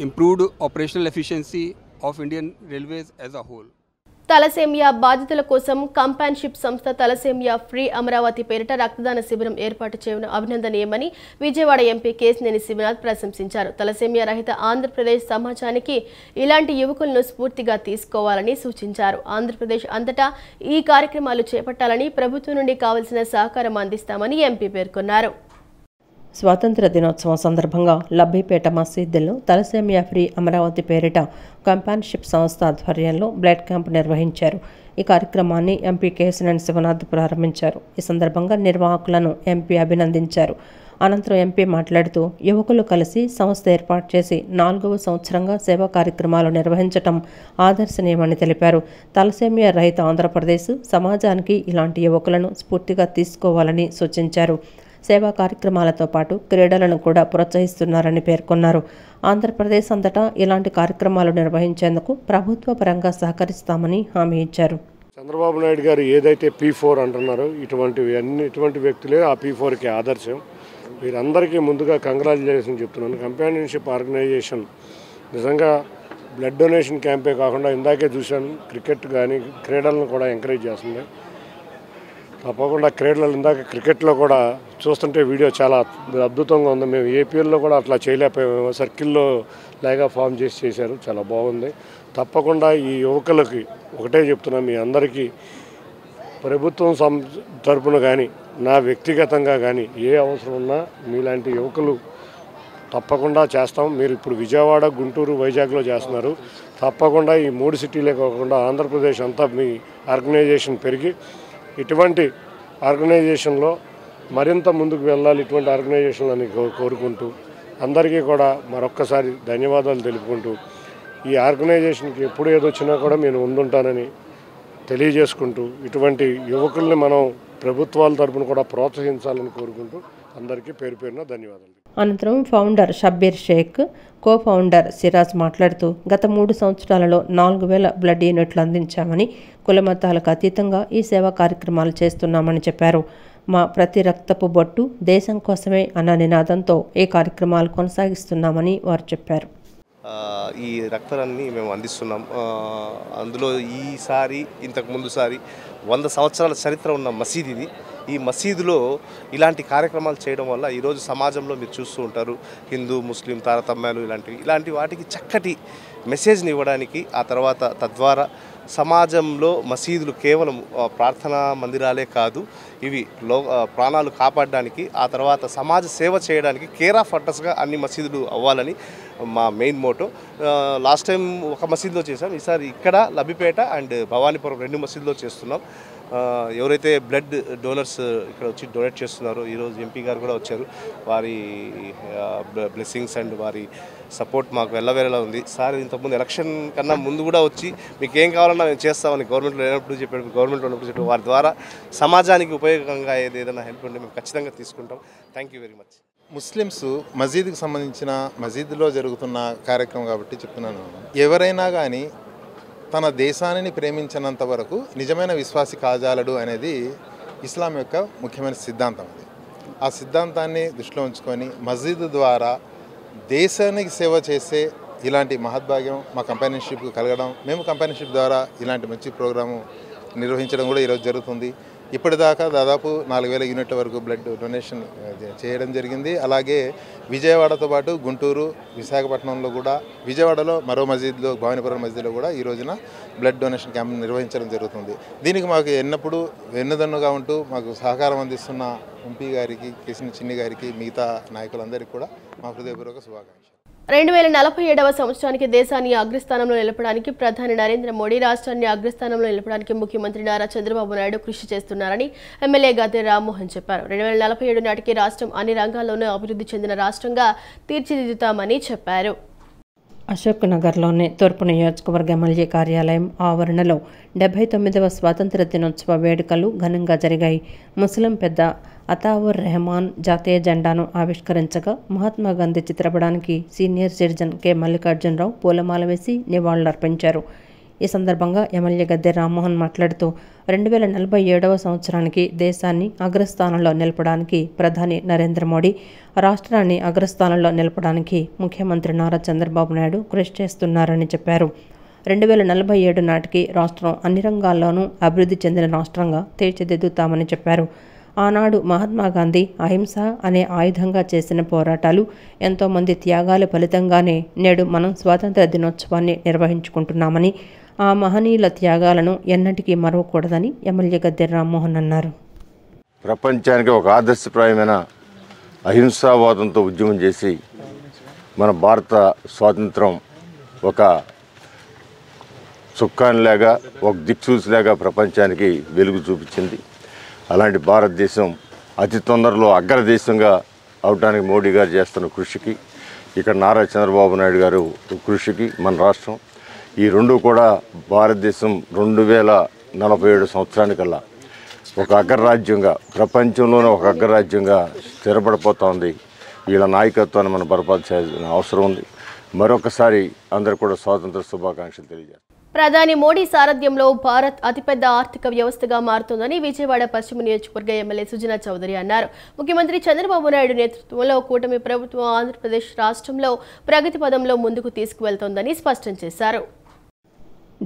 improved operational efficiency of Indian Railways as a whole. Thalassaemia బాధితుల కోసం కంపాన్షిప్ సంస్థ thalassemia free Amaravati పేరిట రక్తదాన శిబిరం ఏర్పాటు చేయడం అభినందనీయమని Vijayawada MP Kesineni Sivanath ప్రశంసించారు. తలసేమియా రహిత ఆంధ్రప్రదేశ్ సమాజానికి ఇలాంటి యువకులను స్ఫూర్తిగా తీసుకోవాలని సూచించారు. ఆంధ్రప్రదేశ్ అంతటా ఈ కార్యక్రమాలు చేపట్టాలని, ప్రభుత్వం నుండి కావాల్సిన సహకారం అందిస్తామని ఎంపీ పేర్కొన్నారు. స్వాతంత్ర దినోత్సవం సందర్భంగా లబ్బిపేట మసీదులో తలసేమియా ఫ్రీ అమరావతి పేరిట కంపాన్షిప్ సంస్థ ఆధ్వర్యంలో బ్లడ్ క్యాంప్ నిర్వహించారు. ఈ కార్యక్రమాన్ని ఎంపీ కేశినేని శివనాథ్ ప్రారంభించారు. ఈ సందర్భంగా నిర్వాహకులను ఎంపీ అభినందించారు. అనంతరం ఎంపీ మాట్లాడుతూ యువకులు కలిసి సంస్థ ఏర్పాటు చేసి 4వ సంవత్సరంగా సేవా కార్యక్రమాలు నిర్వహించడం ఆదర్శనీయమని తెలిపారు. తలసేమియా రహిత ఆంధ్రప్రదేశ్ సమాజానికి ఇలాంటి యువకులను స్ఫూర్తిగా తీసుకోవాలని సూచించారు. సేవా కార్యక్రమాలతో పాటు క్రీడలను కూడా ప్రోత్సహిస్తున్నారని పేర్కొన్నారు. ఆంధ్రప్రదేశ్ అంతటా ఇలాంటి కార్యక్రమాలు నిర్వహించేందుకు ప్రభుత్వ పరంగా సహకరిస్తామని హామీ ఇచ్చారు. చంద్రబాబు నాయుడు గారు ఏదైతే P4 అంటున్నారో ఇటువంటి వ్యక్తులే ఆ P4కి ఆదర్శం. వీరందరికీ ముందుగా కంగ్రాచులేషన్ చెప్తున్నాను. కంపానియన్షిప్ ఆర్గనైజేషన్ నిజంగా బ్లడ్ డొనేషన్ క్యాంపే కాకుండా ఇందాకే చూశాను, క్రికెట్ కానీ క్రీడలను కూడా ఎంకరేజ్ చేస్తుంది. తప్పకుండా ఇందాక క్రికెట్లో కూడా చూస్తుంటే వీడియో చాలా అద్భుతంగా ఉంది. మేము ఏపీఎల్లో కూడా అట్లా చేయలేకపోయాము. సర్కిల్లో లాగా ఫామ్ చేశారు, చాలా బాగుంది. తప్పకుండా ఈ యువకులకి ఒకటే చెప్తున్నా, మీ అందరికీ ప్రభుత్వం తరపున కానీ నా వ్యక్తిగతంగా కానీ ఏ అవసరం ఉన్నా మీలాంటి యువకులు తప్పకుండా చేస్తాం. మీరు ఇప్పుడు విజయవాడ, గుంటూరు, వైజాగ్లో చేస్తున్నారు. తప్పకుండా ఈ 3 సిటీలే కాకుండా ఆంధ్రప్రదేశ్ అంతా మీ ఆర్గనైజేషన్ పెరిగి ఇటువంటి ఆర్గనైజేషన్లో మరింత ముందుకు వెళ్ళాలి. ఇటువంటి ఆర్గనైజేషన్లని కోరుకుంటూ అందరికీ కూడా మరొక్కసారి ధన్యవాదాలు తెలుపుకుంటూ ఈ ఆర్గనైజేషన్కి ఎప్పుడు ఏదొచ్చినా కూడా నేను ముందుంటానని తెలియజేసుకుంటూ ఇటువంటి యువకుల్ని మనం ప్రభుత్వాల తరపున కూడా ప్రోత్సహించాలని కోరుకుంటూ అందరికీ పేరు పేరున ధన్యవాదాలు. అనంతరం founder Shabbir Shaik, co founder Siraj మాట్లాడుతూ గత 3 సంవత్సరాలలో 4000 బ్లడ్ యూనిట్లు అందించామని, కులమతాలకు అతీతంగా ఈ సేవా కార్యక్రమాలు చేస్తున్నామని చెప్పారు. మా ప్రతి రక్తపు బొట్టు దేశం కోసమే అన్న నినాదంతో ఈ కార్యక్రమాలు కొనసాగిస్తున్నామని వారు చెప్పారు. ఈ రక్తాన్ని మేము అందిస్తున్నాం. అందులో ఈసారి ఇంతకు ముందుసారి 100 సంవత్సరాల చరిత్ర ఉన్న మసీద్ ఇది. ఈ మసీదులో ఇలాంటి కార్యక్రమాలు చేయడం వల్ల ఈరోజు సమాజంలో మీరు చూస్తూ ఉంటారు, హిందూ ముస్లిం తారతమ్యాలు ఇలాంటి వాటికి చక్కటి మెసేజ్ని ఇవ్వడానికి, ఆ తర్వాత తద్వారా సమాజంలో మసీదులు కేవలం ప్రార్థనా మందిరాలే కాదు, ఇవి ప్రాణాలు కాపాడడానికి, ఆ తర్వాత సమాజ సేవ చేయడానికి కేర్ ఆఫ్ అడ్రస్గా అన్ని మసీదులు అవ్వాలని మా మెయిన్ మోటో. లాస్ట్ టైం ఒక మసీదులో చేసాం, ఈసారి ఇక్కడ లబ్బిపేట అండ్ భవానీపురం 2 మసీదులో చేస్తున్నాం. ఎవరైతే బ్లడ్ డోనర్స్ ఇక్కడ వచ్చి డొనేట్ చేస్తున్నారో, ఈరోజు ఎంపీ గారు కూడా వచ్చారు, వారి బ్లెస్సింగ్స్ అండ్ వారి సపోర్ట్ మాకు వెళ్ళవేళలా ఉంది. సార్ ఇంతకుముందు ఎలక్షన్ కన్నా ముందు కూడా వచ్చి మీకు ఏం కావాలన్నా మేము చేస్తామని గవర్నమెంట్లో లేనప్పుడు చెప్పాడు, గవర్నమెంట్లో ఉన్నప్పుడు చెప్పాడు. వారి ద్వారా సమాజానికి ఉపయోగంగా ఏదైనా హెల్ప్ ఉంటే మేము ఖచ్చితంగా తీసుకుంటాం. Thank you very much. Muslims మసీదుకు సంబంధించిన మసీదులో జరుగుతున్న కార్యక్రమం కాబట్టి చెప్తున్నాను. ఎవరైనా కానీ తన దేశాన్ని ప్రేమించినంత వరకు నిజమైన విశ్వాసి కాజాలడు అనేది ఇస్లాం యొక్క ముఖ్యమైన సిద్ధాంతం. అది ఆ సిద్ధాంతాన్ని దృష్టిలో ఉంచుకొని మసీదు ద్వారా దేశానికి సేవ చేసే ఇలాంటి మహద్భాగ్యం మా కంపెనీషిప్కు కలగడం, మేము కంపెనీషిప్ ద్వారా ఇలాంటి మంచి ప్రోగ్రాము నిర్వహించడం కూడా ఈరోజు జరుగుతుంది. ఇప్పటిదాకా దాదాపు 4000 యూనిట్ల వరకు బ్లడ్ డొనేషన్ చేయడం జరిగింది. అలాగే విజయవాడతో పాటు గుంటూరు, విశాఖపట్నంలో కూడా, విజయవాడలో మరో మసీద్లో, భవానీపురం మసీద్లో కూడా ఈ రోజున బ్లడ్ డొనేషన్ క్యాంప్ నిర్వహించడం జరుగుతుంది. దీనికి మాకు ఎన్నప్పుడు వెన్నుదన్నుగా ఉంటూ మాకు సహకారం అందిస్తున్న ఎంపీ గారికి, కేసీఆర్ చిన్ని గారికి, మిగతా నాయకులందరికీ కూడా మా హృదయపూర్వక శుభాకాంక్షలు. 2047వ సంవత్సరానికి దేశాన్ని అగ్రస్థానంలో నిలపడానికి ప్రధాని నరేంద్ర మోడీ, రాష్ట్రాన్ని అగ్రస్థానంలో నిలపడానికి ముఖ్యమంత్రి నారా చంద్రబాబు నాయుడు కృషి చేస్తున్నారని ఎమ్మెల్యే గద్దె రామ్మోహన్ చెప్పారు. 2047 నాటికి రాష్ట్రం అన్ని రంగాల్లోనూ అభివృద్ధి చెందిన రాష్ట్రంగా తీర్చిదిద్దుతామని చెప్పారు. అశోక్ నగర్లోని తూర్పు నియోజకవర్గ ఎమ్మెల్యే కార్యాలయం ఆవరణలో 79వ స్వాతంత్ర దినోత్సవ వేడుకలు ఘనంగా జరిగాయి. ముస్లిం పెద్ద అతావుర్ రెహమాన్ జాతీయ జెండాను ఆవిష్కరించగా మహాత్మాగాంధీ చిత్రపటానికి సీనియర్ సిటిజన్ కె మల్లికార్జునరావు పూలమాల వేసి నివాళులర్పించారు. ఈ సందర్భంగా ఎమ్మెల్యే గద్దె రామ్మోహన్ మాట్లాడుతూ 2047వ సంవత్సరానికి దేశాన్ని అగ్రస్థానంలో నిలపడానికి ప్రధాని నరేంద్ర మోడీ, రాష్ట్రాన్ని అగ్రస్థానంలో నిలపడానికి ముఖ్యమంత్రి నారా చంద్రబాబు నాయుడు కృషి చేస్తున్నారని చెప్పారు. 2047 నాటికి రాష్ట్రం అన్ని రంగాల్లోనూ అభివృద్ధి చెందిన రాష్ట్రంగా తీర్చిదిద్దుతామని చెప్పారు. ఆనాడు మహాత్మాగాంధీ అహింస అనే ఆయుధంగా చేసిన పోరాటాలు, ఎంతోమంది త్యాగాల ఫలితంగానే నేడు మనం స్వాతంత్ర దినోత్సవాన్ని నిర్వహించుకుంటున్నామని, ఆ మహనీయుల త్యాగాలను ఎన్నటికీ మరవకూడదని ఎమ్మెల్యే గద్దె రామ్మోహన్ అన్నారు. ప్రపంచానికి ఒక ఆదర్శప్రాయమైన అహింసావాదంతో ఉద్యమం చేసి మన భారత స్వాతంత్రం ఒక చుక్కానిలాగా, ఒక దిక్సూచిలాగా ప్రపంచానికి వెలుగు చూపించింది. అలాంటి భారతదేశం అతి తొందరలో అగ్రదేశంగా అవడానికి మోడీ గారు చేస్తున్న కృషికి, ఇక్కడ నారా చంద్రబాబు నాయుడు గారు కృషికి మన రాష్ట్రం, ఈ రెండు కూడా భారతదేశం 2047 సంవత్సరానికల్లా ఒక అగ్రరాజ్యంగా, ప్రపంచంలోనే ఒక అగ్రరాజ్యంగా స్థిరపడిపోతోంది. వీళ్ళ నాయకత్వాన్ని మనం బలపరచాల్సిన అవసరం ఉంది. మరొకసారి అందరూ కూడా స్వాతంత్ర శుభాకాంక్షలు తెలియజేస్తారు. ప్రధాని మోడీ సారథ్యంలో భారత్ అతిపెద్ద ఆర్థిక వ్యవస్థగా మారుతోందని విజయవాడ పశ్చిమ నియోజకవర్గ ఎమ్మెల్యే సుజనా చౌదరి అన్నారు. ముఖ్యమంత్రి చంద్రబాబు నాయుడు నేతృత్వంలో కూటమి ప్రభుత్వం ఆంధ్రప్రదేశ్ రాష్ట్రంలో ప్రగతి పదంలో ముందుకు తీసుకువెళ్తోందని స్పష్టం చేశారు.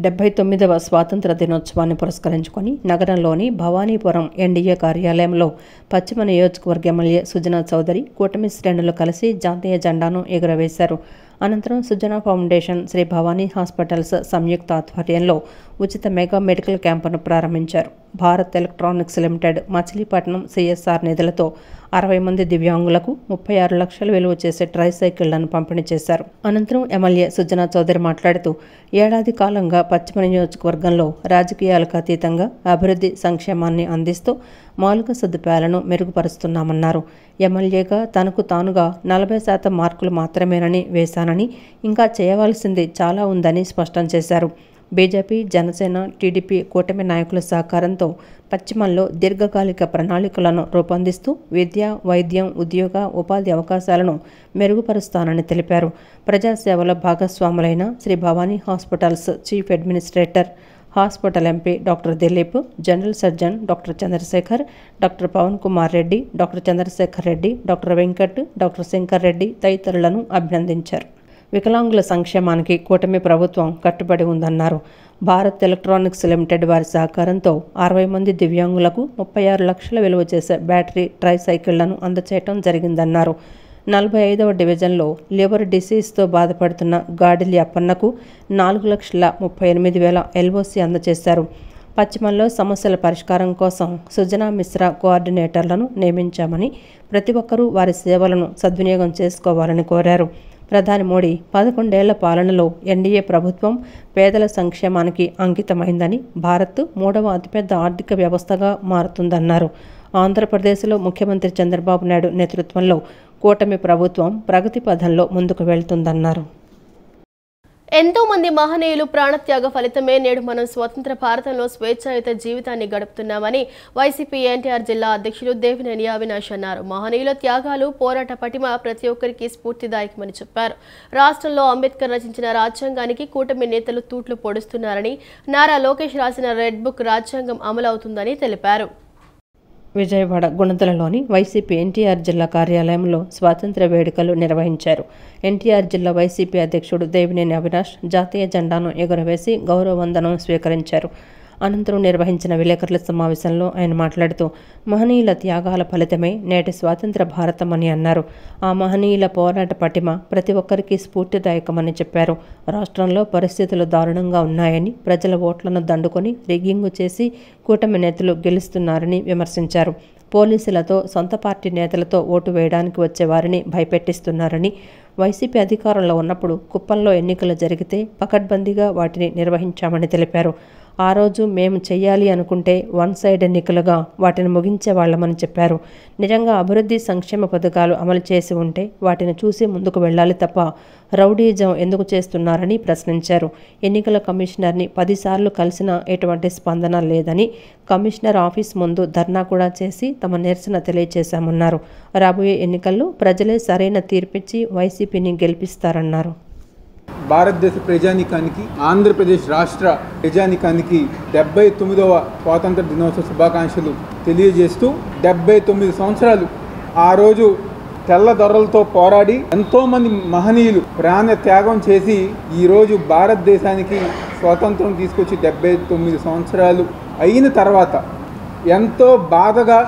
79వ స్వాతంత్ర దినోత్సవాన్ని పురస్కరించుకొని నగరంలోని భవానీపురం ఎన్డీఏ కార్యాలయంలో పశ్చిమ నియోజకవర్గ ఎమ్మెల్యే సుజనా చౌదరి కూటమి శ్రేణులు కలిసి జాతీయ జెండాను ఎగురవేశారు. అనంతరం సుజనా ఫౌండేషన్, శ్రీ భవానీ హాస్పిటల్స్ సంయుక్త ఆధ్వర్యంలో ఉచిత మెగా మెడికల్ క్యాంపును ప్రారంభించారు. Bharat electronics limited Machilipatnam CSR నిధులతో 60 మంది దివ్యాంగులకు 36 లక్షలు విలువ చేసే ట్రైసైకిళ్లను పంపిణీ చేశారు. అనంతరం ఎమ్మెల్యే సుజనా చౌదరి మాట్లాడుతూ ఏడాది కాలంగా పశ్చిమ నియోజకవర్గంలో రాజకీయాలకు అతీతంగా అభివృద్ధి సంక్షేమాన్ని అందిస్తూ మౌలిక సదుపాయాలను మెరుగుపరుస్తున్నామన్నారు. ఎమ్మెల్యేగా తనకు తానుగా 40% మార్కులు మాత్రమేనని వేశానని, ఇంకా చేయవలసింది చాలా ఉందని స్పష్టం చేశారు. బీజేపీ, జనసేన, టీడీపీ కూటమి నాయకుల సహకారంతో పశ్చిమంలో దీర్ఘకాలిక ప్రణాళికలను రూపొందిస్తూ విద్య, వైద్యం, ఉద్యోగ, ఉపాధి అవకాశాలను మెరుగుపరుస్తానని తెలిపారు. ప్రజాసేవలో భాగస్వాములైన Sri Bhavani hospitals chief administrator, hospital MP doctor Dilip, general surgeon doctor Chandrasekhar, doctor Pavan Kumar Reddy, doctor Chandrasekhar Reddy, doctor Venkat, doctor Shankar Reddy తదితరులను అభినందించారు. వికలాంగుల సంక్షేమానికి కూటమి ప్రభుత్వం కట్టుబడి ఉందన్నారు. భారత్ ఎలక్ట్రానిక్స్ లిమిటెడ్ వారి సహకారంతో 60 మంది దివ్యాంగులకు 36 లక్షల విలువ చేసే బ్యాటరీ ట్రై సైకిళ్లను అందచేయటం జరిగిందన్నారు. 45వ డివిజన్లో లివర్ డిసీజ్తో బాధపడుతున్న గాడిలి అప్పన్నకు 4,38,000 LOC అందజేశారు. పశ్చిమంలో సమస్యల పరిష్కారం కోసం సుజనా మిశ్రా కోఆర్డినేటర్లను నియమించామని, ప్రతి ఒక్కరూ వారి సేవలను సద్వినియోగం చేసుకోవాలని కోరారు. ప్రధాని మోడీ 11 ఏళ్ల పాలనలో ఎన్డీఏ ప్రభుత్వం పేదల సంక్షేమానికి అంకితమైందని, భారత్ 3వ అతిపెద్ద ఆర్థిక వ్యవస్థగా మారుతుందన్నారు. ఆంధ్రప్రదేశ్లో ముఖ్యమంత్రి చంద్రబాబు నాయుడు నేతృత్వంలో కూటమి ప్రభుత్వం ప్రగతి పథంలో ముందుకు వెళ్తుందన్నారు. ఎంతో మంది మహనీయులు ప్రాణత్యాగ ఫలితమే నేడు మనం స్వతంత్ర భారతంలో స్వేచ్ఛాయుత జీవితాన్ని గడుపుతున్నామని వైసీపీ ఎన్టీఆర్ జిల్లా అధ్యక్షులు దేవినేని అవినాష్ అన్నారు. మహనీయుల త్యాగాలు, పోరాట పటిమ ప్రతి ఒక్కరికి స్ఫూర్తిదాయకమని చెప్పారు. రాష్ట్రంలో అంబేద్కర్ రచించిన రాజ్యాంగానికి కూటమి నేతలు తూట్లు పొడుస్తున్నారని, నారా లోకేష్ రాసిన రెడ్ బుక్ రాజ్యాంగం అమలవుతుందని తెలిపారు. విజయవాడ గుణదలలోని వైసీపీ ఎన్టీఆర్ జిల్లా కార్యాలయంలో స్వాతంత్ర్య వేడుకలు నిర్వహించారు. ఎన్టీఆర్ జిల్లా వైసీపీ అధ్యక్షుడు దేవినేని అవినాష్ జాతీయ జెండాను ఎగురవేసి గౌరవ వందనం స్వీకరించారు. అనంతరం నిర్వహించిన విలేకరుల సమావేశంలో ఆయన మాట్లాడుతూ మహనీయుల త్యాగాల ఫలితమే నేటి స్వాతంత్ర భారతమని అన్నారు. ఆ మహనీయుల పోరాట పటిమ ప్రతి ఒక్కరికి స్ఫూర్తిదాయకమని చెప్పారు. రాష్ట్రంలో పరిస్థితులు దారుణంగా ఉన్నాయని, ప్రజల ఓట్లను దండుకొని రిగ్గింగు చేసి కూటమి నేతలు గెలుస్తున్నారని విమర్శించారు. పోలీసులతో, సొంత పార్టీ నేతలతో ఓటు వేయడానికి వచ్చే వారిని భయపెట్టిస్తున్నారని, వైసీపీ అధికారంలో ఉన్నప్పుడు కుప్పంలో ఎన్నికలు జరిగితే పకడ్బందీగా వాటిని నిర్వహించామని తెలిపారు. ఆ రోజు మేము చెయ్యాలి అనుకుంటే వన్ సైడ్ ఎన్నికలుగా వాటిని ముగించేవాళ్లమని చెప్పారు. నిజంగా అభివృద్ధి, సంక్షేమ పథకాలు అమలు చేసి ఉంటే వాటిని చూసి ముందుకు వెళ్లాలి తప్ప రౌడీజం ఎందుకు చేస్తున్నారని ప్రశ్నించారు. ఎన్నికల కమిషనర్ని 10 సార్లు కలిసినా ఎటువంటి స్పందన లేదని, కమిషనర్ ఆఫీస్ ముందు ధర్నా కూడా చేసి తమ నిరసన తెలియజేశామన్నారు. రాబోయే ఎన్నికల్లో ప్రజలే సరైన తీర్పిచ్చి వైసీపీని గెలిపిస్తారన్నారు. భారతదేశ ప్రజానీకానికి, ఆంధ్రప్రదేశ్ రాష్ట్ర ప్రజానీకానికి 79వ స్వాతంత్ర దినోత్సవ శుభాకాంక్షలు తెలియజేస్తూ 79 సంవత్సరాలు ఆ రోజు తెల్లదొరలతో పోరాడి ఎంతోమంది మహనీయులు ప్రాణ త్యాగం చేసి ఈరోజు భారతదేశానికి స్వాతంత్రం తీసుకొచ్చి 79 సంవత్సరాలు అయిన తర్వాత ఎంతో బాధగా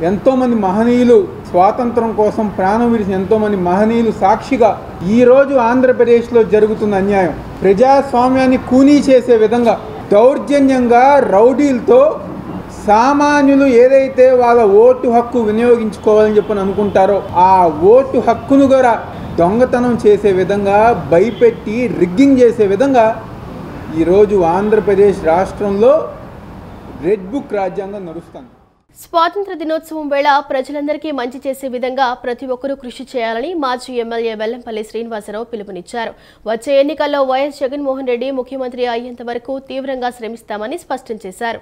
ఎంతోమంది మహనీయులు స్వాతంత్రం కోసం ప్రాణం విడిచిన ఎంతోమంది మహనీయులు సాక్షిగా ఈరోజు ఆంధ్రప్రదేశ్లో జరుగుతున్న అన్యాయం, ప్రజాస్వామ్యాన్ని కూనీ చేసే విధంగా దౌర్జన్యంగా రౌడీలతో సామాన్యులు ఏదైతే వాళ్ళ ఓటు హక్కు వినియోగించుకోవాలని చెప్పని అనుకుంటారో ఆ ఓటు హక్కును కూడా దొంగతనం చేసే విధంగా, భయపెట్టి రిగ్గింగ్ చేసే విధంగా ఈరోజు ఆంధ్రప్రదేశ్ రాష్ట్రంలో రెడ్ బుక్ రాజ్యాంగం నడుస్తుంది. స్వాతంత్ర దినోత్సవం వేళ ప్రజలందరికీ మంచి చేసే విధంగా ప్రతి ఒక్కరూ కృషి చేయాలని మాజీ ఎమ్మెల్యే వెల్లంపల్లి శ్రీనివాసరావు పిలుపునిచ్చారు. వచ్చే ఎన్నికల్లో వైఎస్ జగన్మోహన్ రెడ్డి ముఖ్యమంత్రి అయ్యేంత వరకు తీవ్రంగా శ్రమిస్తామని స్పష్టం చేశారు.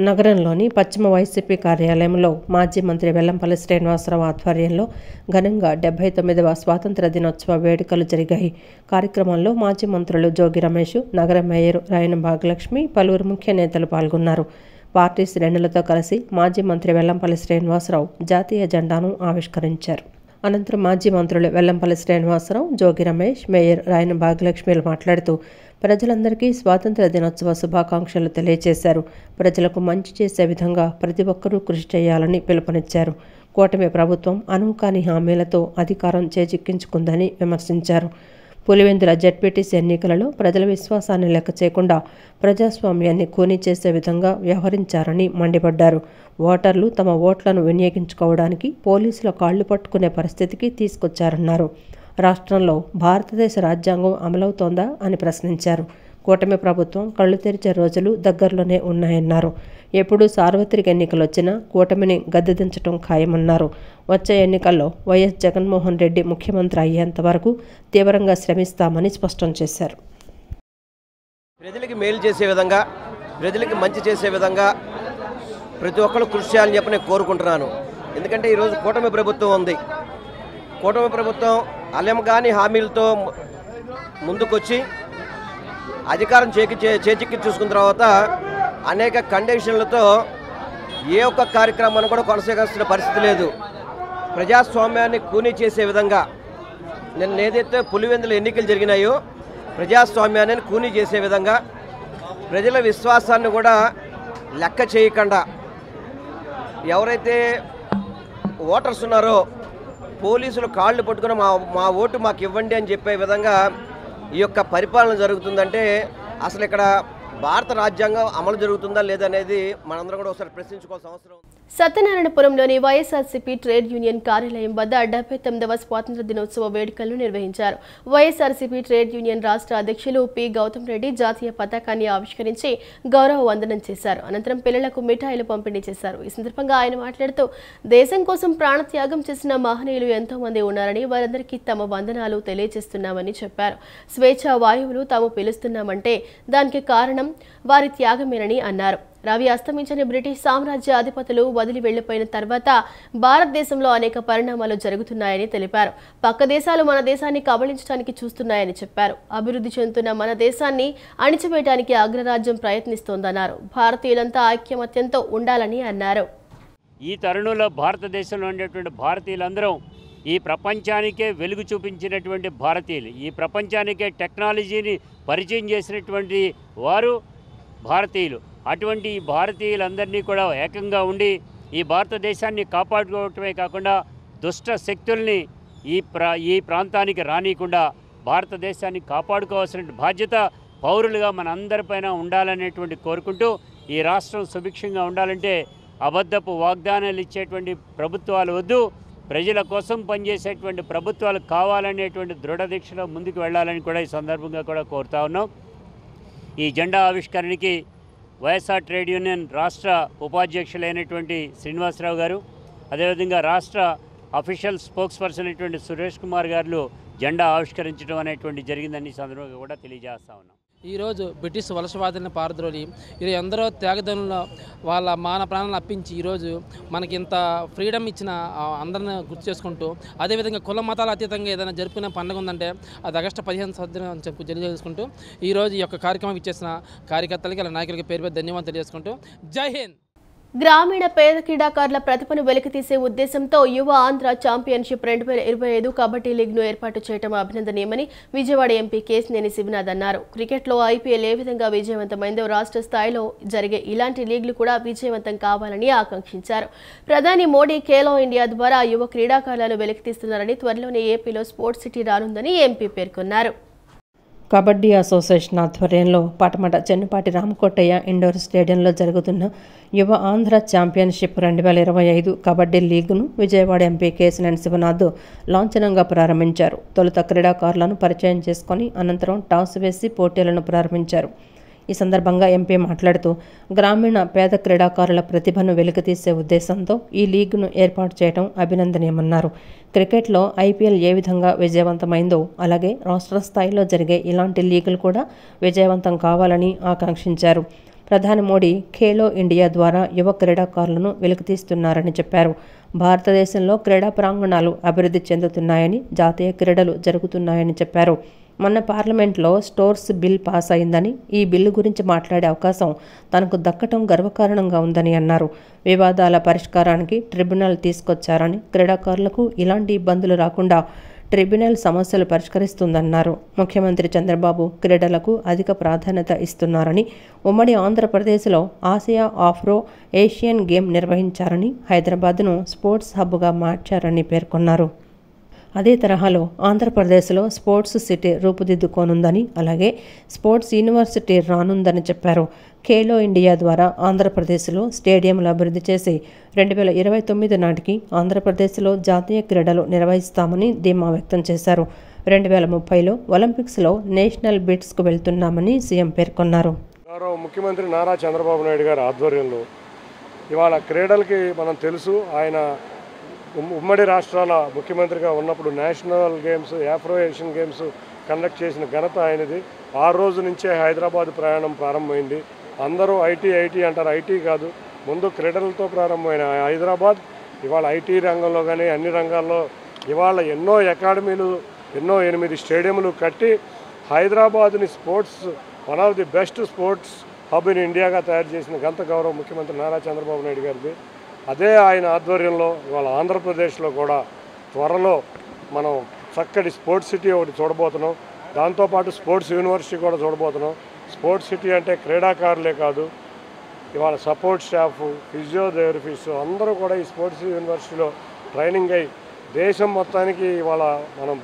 నగరంలోని పశ్చిమ వైసీపీ కార్యాలయంలో మాజీ మంత్రి వెల్లంపల్లి శ్రీనివాసరావు ఆధ్వర్యంలో ఘనంగా 79వ స్వాతంత్ర దినోత్సవ వేడుకలు జరిగాయి. కార్యక్రమంలో మాజీ మంత్రులు జోగి రమేష్, నగర మేయర్ రాయన భాగ్యలక్ష్మి, పలువురు ముఖ్య నేతలు పాల్గొన్నారు. పార్టీ శ్రేణులతో కలిసి మాజీ మంత్రి వెల్లంపల్లి శ్రీనివాసరావు జాతీయ జెండాను ఆవిష్కరించారు. అనంతరం మాజీ మంత్రులు వెల్లంపల్లి శ్రీనివాసరావు, జోగి రమేష్, మేయర్ రాయన భాగ్యలక్ష్మిలు మాట్లాడుతూ ప్రజలందరికీ స్వాతంత్ర దినోత్సవ శుభాకాంక్షలు తెలియజేశారు. ప్రజలకు మంచి చేసే విధంగా ప్రతి ఒక్కరూ కృషి చేయాలని పిలుపునిచ్చారు. కూటమి ప్రభుత్వం అనుకాని హామీలతో అధికారం చేజిక్కించుకుందని విమర్శించారు. పులివెందుల జెడ్పీటీసీ ఎన్నికలలో ప్రజల విశ్వాసాన్ని లెక్క చేయకుండా ప్రజాస్వామ్యాన్ని కూనీ చేసే విధంగా వ్యవహరించారని మండిపడ్డారు. ఓటర్లు తమ ఓట్లను వినియోగించుకోవడానికి పోలీసుల కాళ్లు పట్టుకునే పరిస్థితికి తీసుకొచ్చారన్నారు. రాష్ట్రంలో భారతదేశ రాజ్యాంగం అమలవుతోందా అని ప్రశ్నించారు. కూటమి ప్రభుత్వం కళ్లు తెరిచే రోజులు దగ్గరలోనే ఉన్నాయన్నారు. ఎప్పుడు సార్వత్రిక ఎన్నికలు వచ్చినా కూటమిని గద్దెదించడం ఖాయమన్నారు. వచ్చే ఎన్నికల్లో వైఎస్ జగన్మోహన్ రెడ్డి ముఖ్యమంత్రి అయ్యేంత వరకు తీవ్రంగా శ్రమిస్తామని స్పష్టం చేశారు. ప్రజలకి మేలు చేసే విధంగా, ప్రజలకి మంచి చేసే విధంగా ప్రతి ఒక్కరు కృషి చేయాలని చెప్పి నేను కోరుకుంటున్నాను. ఎందుకంటే ఈరోజు కూటమి ప్రభుత్వం ఉంది. కూటమి ప్రభుత్వం అలెంగాని హామీలతో ముందుకొచ్చి అధికారం చేజిక్కి చూసుకున్న తర్వాత అనేక కండిషన్లతో ఏ ఒక్క కార్యక్రమాన్ని కూడా కొనసాగిస్తున్న పరిస్థితి లేదు. ప్రజాస్వామ్యాన్ని కూనీ చేసే విధంగా నిన్న ఏదైతే పులివెందుల ఎన్నికలు జరిగినాయో ప్రజాస్వామ్యాన్ని కూనీ చేసే విధంగా ప్రజల విశ్వాసాన్ని కూడా లెక్క చేయకుండా ఎవరైతే ఓటర్స్ ఉన్నారో పోలీసులు కాళ్ళు పట్టుకుని మా ఓటు మాకు ఇవ్వండి అని చెప్పే విధంగా ఈ యొక్క పరిపాలన జరుగుతుందంటే అసలు ఇక్కడ భారత రాజ్యాంగం అమలు జరుగుతుందా లేదనేది మనందరం కూడా ఒకసారి ప్రశ్నించుకోవాల్సిన అవసరం. సత్యనారాయణపురంలోని వైఎస్ఆర్సీపీ ట్రేడ్ యూనియన్ కార్యాలయం వద్ద 79వ స్వాతంత్ర దినోత్సవ వేడుకలను నిర్వహించారు. వైఎస్ఆర్సీపీ ట్రేడ్ యూనియన్ రాష్ట్ర అధ్యక్షులు పి గౌతమ్ రెడ్డి జాతీయ పతాకాన్ని ఆవిష్కరించి గౌరవ వందనం చేశారు. అనంతరం పిల్లలకు మిఠాయిలు పంపిణీ చేశారు. ఈ సందర్భంగా ఆయన మాట్లాడుతూ దేశం కోసం ప్రాణత్యాగం చేసిన మహనీయులు ఎంతో మంది ఉన్నారని, వారందరికీ తమ వందనాలు తెలియజేస్తున్నామని చెప్పారు. స్వేచ్ఛా వాయువులు తాము పిలుస్తున్నామంటే దానికి కారణం వారి త్యాగమేనని అన్నారు. రవి అస్తమించని బ్రిటిష్ సామ్రాజ్య అధిపతులు వదిలి వెళ్లిపోయిన తర్వాత భారతదేశంలో అనేక పరిణామాలు జరుగుతున్నాయని తెలిపారు. పక్క దేశాలు మన దేశాన్ని కబళించడానికి చూస్తున్నాయని చెప్పారు. అభివృద్ధి చెందుతున్న మన దేశాన్ని అణిచివేయడానికి అగ్రరాజ్యం ప్రయత్నిస్తోందన్నారు. భారతీయులంతా ఐక్యమత్యంతో ఉండాలని అన్నారు. ఈ తరుణంలో భారతదేశంలో ఉండేటువంటి భారతీయులందరూ ఈ ప్రపంచానికే వెలుగు చూపించినటువంటి భారతీయులు, ఈ ప్రపంచానికే టెక్నాలజీని పరిచయం చేసినటువంటి వారు భారతీయులు. అటువంటి ఈ భారతీయులందరినీ కూడా ఏకంగా ఉండి ఈ భారతదేశాన్ని కాపాడుకోవటమే కాకుండా దుష్ట శక్తుల్ని ఈ ప్రాంతానికి రానియకుండా భారతదేశాన్ని కాపాడుకోవాల్సిన బాధ్యత పౌరులుగా మనందరిపైన ఉండాలనేటువంటి కోరుకుంటూ ఈ రాష్ట్రం సుభిక్షంగా ఉండాలంటే అబద్ధపు వాగ్దానాలు ఇచ్చేటువంటి ప్రభుత్వాలు వద్దు, ప్రజల కోసం పనిచేసేటువంటి ప్రభుత్వాలు కావాలనేటువంటి దృఢదీక్షలో ముందుకు వెళ్ళాలని కూడా ఈ సందర్భంగా కూడా కోరుతా ఉన్నాం. ఈ జెండా ఆవిష్కరణకి వైఎస్ఆర్ ట్రేడ్ యూనియన్ రాష్ట్ర ఉపాధ్యక్షులైనటువంటి శ్రీనివాసరావు గారు, అదేవిధంగా రాష్ట్ర అఫీషియల్ స్పోక్స్ పర్సన్ అయినటువంటి సురేష్ కుమార్ గారు జెండా ఆవిష్కరించడం అనేటువంటి జరిగిందని సందర్భంగా కూడా తెలియజేస్తా ఉన్నాం. ఈరోజు బ్రిటిష్ వలసవాదులను పారద్రోలి ఈరోజు ఎందరో త్యాగదనుల వాళ్ళ మాన ప్రాణాలను అప్పించి ఈరోజు మనకి ఇంత ఫ్రీడమ్ ఇచ్చిన అందరిని గుర్తు చేసుకుంటూ, అదేవిధంగా కుల మతాల అతీతంగా ఏదైనా జరుపుకునే పండుగ ఉందంటే అది ఆగస్టు 15 అని చెప్పి తెలియజేసుకుంటూ ఈరోజు ఈ యొక్క కార్యక్రమం ఇచ్చేసిన కార్యకర్తలకి అలా నాయకులకి పేరు పేరు ధన్యవాదాలు తెలియజేసుకుంటూ జై హింద్. గ్రామీణ పేద క్రీడాకారుల ప్రతిభను వెలికితీసే ఉద్దేశంతో యువ ఆంధ్ర ఛాంపియన్షిప్ 2025 కబడ్డీ లీగ్ను ఏర్పాటు చేయడం అభినందనీయమని విజయవాడ ఎంపీ కేశినేని శివనాథ్ అన్నారు. క్రికెట్లో ఐపీఎల్ ఏ విధంగా విజయవంతమైందో రాష్ట్ర స్థాయిలో జరిగే ఇలాంటి లీగ్లు కూడా విజయవంతం కావాలని ఆకాంక్షించారు. ప్రధాని మోడీ ఖేలో ఇండియా ద్వారా యువ క్రీడాకారులను వెలికితీస్తున్నారని, త్వరలోనే ఏపీలో స్పోర్ట్స్ సిటీ రానుందని ఎంపీ పేర్కొన్నారు. కబడ్డీ అసోసియేషన్ ఆధ్వర్యంలో పటమట చెన్నుపాటి రామకోటయ్య ఇండోర్ స్టేడియంలో జరుగుతున్న యువ ఆంధ్ర ఛాంపియన్షిప్ 2025 కబడ్డీ లీగ్ను విజయవాడ ఎంపీ కేశినేని శివనాథ్ లాంఛనంగా ప్రారంభించారు. తొలుత క్రీడాకారులను పరిచయం చేసుకుని అనంతరం టాస్ వేసి పోటీలను ప్రారంభించారు. ఈ సందర్భంగా ఎంపీ మాట్లాడుతూ గ్రామీణ పేద క్రీడాకారుల ప్రతిభను వెలికితీసే ఉద్దేశంతో ఈ లీగ్ను ఏర్పాటు చేయడం అభినందనీయమన్నారు. క్రికెట్లో ఐపీఎల్ ఏ విధంగా విజయవంతమైందో అలాగే రాష్ట్ర స్థాయిలో జరిగే ఇలాంటి లీగులు కూడా విజయవంతం కావాలని ఆకాంక్షించారు. ప్రధాని మోడీ ఖేలో ఇండియా ద్వారా యువ క్రీడాకారులను వెలికితీస్తున్నారని చెప్పారు. భారతదేశంలో క్రీడా ప్రాంగణాలు అభివృద్ధి చెందుతున్నాయని, జాతీయ క్రీడలు జరుగుతున్నాయని చెప్పారు. మొన్న పార్లమెంట్లో స్టోర్స్ బిల్ పాస్ అయిందని, ఈ బిల్లు గురించి మాట్లాడే అవకాశం తనకు దక్కటం గర్వకారణంగా ఉందని అన్నారు. వివాదాల పరిష్కారానికి ట్రిబ్యునల్ తీసుకొచ్చారని, క్రీడాకారులకు ఇలాంటి ఇబ్బందులు రాకుండా ట్రిబ్యునల్ సమస్యలు పరిష్కరిస్తుందన్నారు. ముఖ్యమంత్రి చంద్రబాబు క్రీడలకు అధిక ప్రాధాన్యత ఇస్తున్నారని, ఉమ్మడి ఆంధ్రప్రదేశ్లో ఆసియా ఆఫ్రో ఏషియన్ గేమ్ నిర్వహించారని, హైదరాబాద్ను స్పోర్ట్స్ హబ్గా మార్చారని పేర్కొన్నారు. అదే తరహాలో ఆంధ్రప్రదేశ్లో స్పోర్ట్స్ సిటీ రూపుదిద్దుకోనుందని, అలాగే స్పోర్ట్స్ యూనివర్సిటీ రానుందని చెప్పారు. ఖేలో ఇండియా ద్వారా ఆంధ్రప్రదేశ్లో స్టేడియంలు అభివృద్ధి చేసి 2029 నాటికి ఆంధ్రప్రదేశ్లో జాతీయ క్రీడలు నిర్వహిస్తామని ధీమా వ్యక్తం చేశారు. 2030లో ఒలింపిక్స్లో నేషనల్ బిడ్స్కు వెళ్తున్నామని సీఎం పేర్కొన్నారు. ముఖ్యమంత్రి నారా చంద్రబాబు నాయుడు గారి ఆధ్వర్యంలో ఇవాళ క్రీడలకి మనం తెలుసు, ఆయన ఉమ్మడి రాష్ట్రాల ముఖ్యమంత్రిగా ఉన్నప్పుడు national games, Afro Asian games conduct చేసిన ఘనత ఆయనది. ఆ రోజు నుంచే హైదరాబాద్ ప్రయాణం ప్రారంభమైంది. అందరూ ఐటీ అంటారు, ఐటీ కాదు, ముందు క్రీడలతో ప్రారంభమైన హైదరాబాద్ ఇవాళ ఐటీ రంగంలో కానీ అన్ని రంగాల్లో ఇవాళ ఎన్నో అకాడమీలు, ఎన్నో 8 స్టేడియంలు కట్టి హైదరాబాద్ని sports one of the best sports hub in ఇండియాగా తయారు చేసిన ఘనత గౌరవ ముఖ్యమంత్రి నారా చంద్రబాబు నాయుడు గారిది. అదే ఆయన ఆధ్వర్యంలో ఇవాళ ఆంధ్రప్రదేశ్లో కూడా త్వరలో మనం చక్కటి స్పోర్ట్స్ సిటీ ఒకటి చూడబోతున్నాం. దాంతోపాటు స్పోర్ట్స్ యూనివర్సిటీ కూడా చూడబోతున్నాం. స్పోర్ట్స్ సిటీ అంటే క్రీడాకారులే కాదు, ఇవాళ సపోర్ట్ స్టాఫ్, ఫిజియోథెరపిస్ట్ అందరూ కూడా ఈ స్పోర్ట్స్ యూనివర్సిటీలో ట్రైనింగ్ అయ్యి దేశం మొత్తానికి ఇవాళ మనం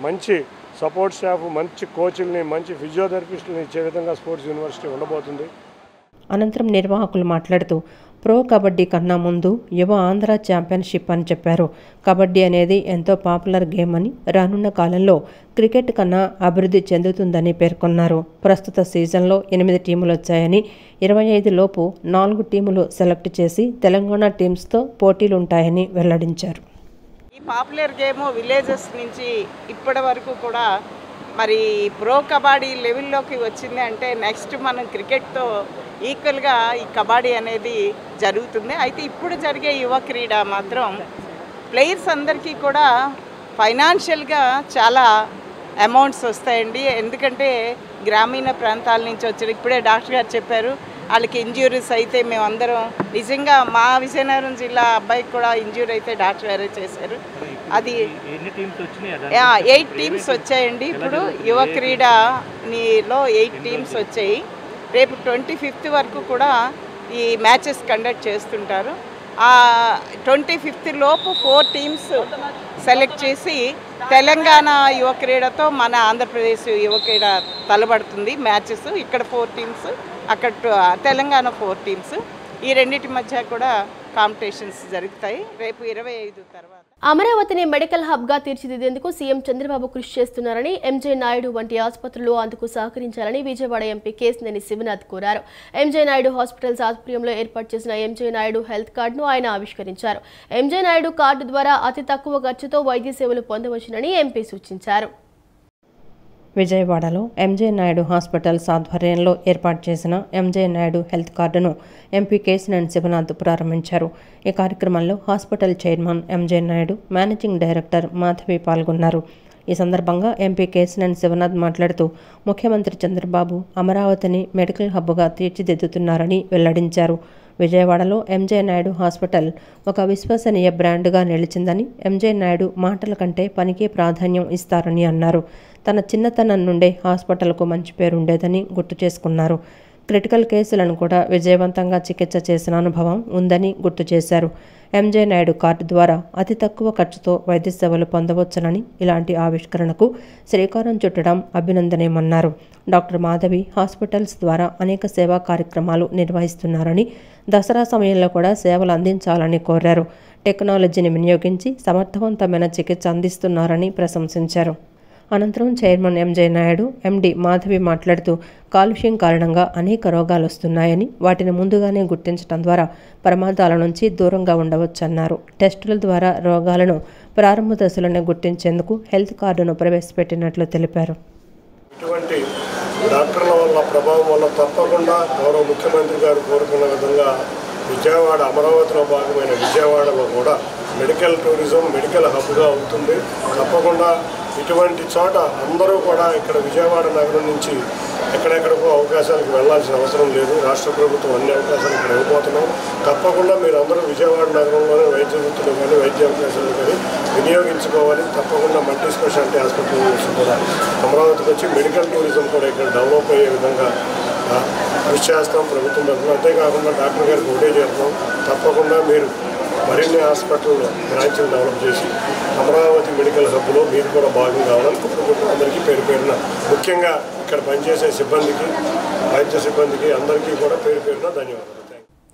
మంచి సపోర్ట్ స్టాఫ్, మంచి కోచ్ల్ని, మంచి ఫిజియోథెరపిస్టులని ఇచ్చే విధంగా స్పోర్ట్స్ యూనివర్సిటీ ఉండబోతుంది. అనంతరం నిర్వాహకులు మాట్లాడుతూ ప్రో కబడ్డీ కన్నా ముందు యువ ఆంధ్ర ఛాంపియన్షిప్ అని చెప్పారు. కబడ్డీ అనేది ఎంతో పాపులర్ గేమ్ అని, రానున్న కాలంలో క్రికెట్ కన్నా అభివృద్ధి చెందుతుందని పేర్కొన్నారు. ప్రస్తుత సీజన్లో 8 టీములు వచ్చాయని, 25 లోపు 4 టీములు సెలెక్ట్ చేసి తెలంగాణ టీమ్స్తో పోటీలుంటాయని వెల్లడించారు. ఈ పాపులర్ గేమ్ విలేజెస్ నుంచి ఇప్పటి వరకు కూడా మరి ప్రో కబడ్డీ లెవెల్లోకి వచ్చింది అంటే నెక్స్ట్ మనం క్రికెట్తో ఈక్వల్గా ఈ కబడ్డీ అనేది జరుగుతుంది. అయితే ఇప్పుడు జరిగే యువ క్రీడ మాత్రం ప్లేయర్స్ అందరికీ కూడా ఫైనాన్షియల్గా చాలా అమౌంట్స్ వస్తాయండి. ఎందుకంటే గ్రామీణ ప్రాంతాల నుంచి వచ్చారు. ఇప్పుడే డాక్టర్ గారు చెప్పారు, వాళ్ళకి ఇంజ్యూరీస్ అయితే మేమందరం నిజంగా మా విజయనగరం జిల్లా అబ్బాయికి కూడా ఇంజ్యూరీ అయితే డాక్టర్ గారే చేశారు. అది 8 టీమ్స్ వచ్చాయండి. ఇప్పుడు యువ క్రీడలో 8 టీమ్స్ వచ్చాయి. రేపు 25th వరకు కూడా ఈ మ్యాచెస్ కండక్ట్ చేస్తుంటారు. 25th లోపు 4 టీమ్స్ సెలెక్ట్ చేసి తెలంగాణ యువ క్రీడతో మన ఆంధ్రప్రదేశ్ యువ క్రీడ తలబడుతుంది. మ్యాచెస్ ఇక్కడ 4 టీమ్స్, అక్కడ తెలంగాణ 4 టీమ్స్, ఈ రెండింటి మధ్య కూడా కాంపిటీషన్స్ జరుగుతాయి రేపు 25 తర్వాత. అమరావతిని మెడికల్ హబ్గా తీర్చిదిద్దేందుకు సీఎం చంద్రబాబు కృషి చేస్తున్నారని, ఎంజే నాయుడు వంటి ఆసుపత్రులు అందుకు సహకరించాలని విజయవాడ ఎంపీ కేశినేని శివనాథ్ కోరారు. ఎంజే నాయుడు హాస్పిటల్స్ ఆధ్వర్యంలో ఏర్పాటు చేసిన ఎంజే నాయుడు హెల్త్ కార్డును ఆయన ఆవిష్కరించారు. ఎంజే నాయుడు కార్డు ద్వారా అతి తక్కువ ఖర్చుతో వైద్య సేవలు పొందవచ్చునని ఎంపీ సూచించారు. విజయవాడలో ఎంజే నాయుడు హాస్పిటల్స్ ఆధ్వర్యంలో ఏర్పాటు చేసిన ఎంజే నాయుడు హెల్త్ కార్డును ఎంపీ కేశినేని శివనాథ్ ప్రారంభించారు. ఈ కార్యక్రమంలో hospital chairman MJ Naidu, managing director Madhavi పాల్గొన్నారు. ఈ సందర్భంగా ఎంపీ కేశినేని శివనాథ్ మాట్లాడుతూ ముఖ్యమంత్రి చంద్రబాబు అమరావతిని మెడికల్ హబ్గా తీర్చిదిద్దుతున్నారని వెల్లడించారు. విజయవాడలో ఎంజే నాయుడు హాస్పిటల్ ఒక విశ్వసనీయ బ్రాండ్గా నిలిచిందని, ఎంజే నాయుడు మాటల కంటే పనికి ప్రాధాన్యం ఇస్తారని అన్నారు. తన చిన్నతనం నుండే హాస్పిటల్కు మంచి పేరుండేదని గుర్తు చేసుకున్నారు. క్రిటికల్ కేసులను కూడా విజయవంతంగా చికిత్స చేసిన అనుభవం ఉందని గుర్తు చేశారు. ఎంజే నాయుడు కార్డు ద్వారా అతి తక్కువ ఖర్చుతో వైద్య సేవలు పొందవచ్చునని, ఇలాంటి ఆవిష్కరణకు శ్రీకారం చుట్టడం అభినందనీయమన్నారు. డాక్టర్ మాధవి హాస్పిటల్స్ ద్వారా అనేక సేవా కార్యక్రమాలు నిర్వహిస్తున్నారని, దసరా సమయంలో కూడా సేవలు అందించాలని కోరారు. టెక్నాలజీని వినియోగించి సమర్థవంతమైన చికిత్స అందిస్తున్నారని ప్రశంసించారు. అనంతరం చైర్మన్ ఎంజే నాయుడు, ఎండి మాధవి మాట్లాడుతూ కాలుష్యం కారణంగా అనేక రోగాలు వస్తున్నాయని, వాటిని ముందుగానే గుర్తించడం ద్వారా ప్రమాదాల నుంచి దూరంగా ఉండవచ్చన్నారు. టెస్టుల ద్వారా రోగాలను ప్రారంభ దశలోనే గుర్తించేందుకు హెల్త్ కార్డును ప్రవేశపెట్టినట్లు తెలిపారు. ఇటువంటి డాక్టర్ల వల్ల ప్రభావం వల్ల తప్పకుండా గౌరవ ముఖ్యమంత్రి గారు కోరుకున్న విధంగా విజయవాడ, అమరావతిలో భాగమైన విజయవాడలో కూడా మెడికల్ టూరిజం, మెడికల్ హబ్గా అవుతుంది. తప్పకుండా ఇటువంటి చోట అందరూ కూడా ఇక్కడ విజయవాడ నగరం నుంచి ఎక్కడెక్కడికో అవకాశాలకు వెళ్లాల్సిన అవసరం లేదు. రాష్ట్ర ప్రభుత్వం అన్ని అవకాశాలు ఇక్కడ ఇవ్వబోతున్నాం. తప్పకుండా మీరు అందరూ విజయవాడ నగరంలోనే వైద్య వృత్తులు కానీ వైద్య అవకాశాలు కానీ వినియోగించుకోవాలి. తప్పకుండా మల్టీ స్పెషాలిటీ హాస్పిటల్ కూడా అమరావతికి వచ్చి మెడికల్ టూరిజం కూడా ఇక్కడ డెవలప్ అయ్యే విధంగా కృషి చేస్తాం ప్రభుత్వం తరఫున. అంతేకాకుండా డాక్టర్ గారికి ఒకటే చేస్తాం, తప్పకుండా మీరు మరిన్ని హాస్పిటల్ బ్రాంచ్లు డెవలప్ చేసి అమరావతి మెడికల్ హబ్లో మీరు కూడా భాగం కావాలని కోరుకుంటున్నాం. అందరికీ పేరు పేరున, ముఖ్యంగా ఇక్కడ పనిచేసే సిబ్బందికి, వైద్య సిబ్బందికి అందరికీ కూడా పేరు పేరున ధన్యవాదాలు.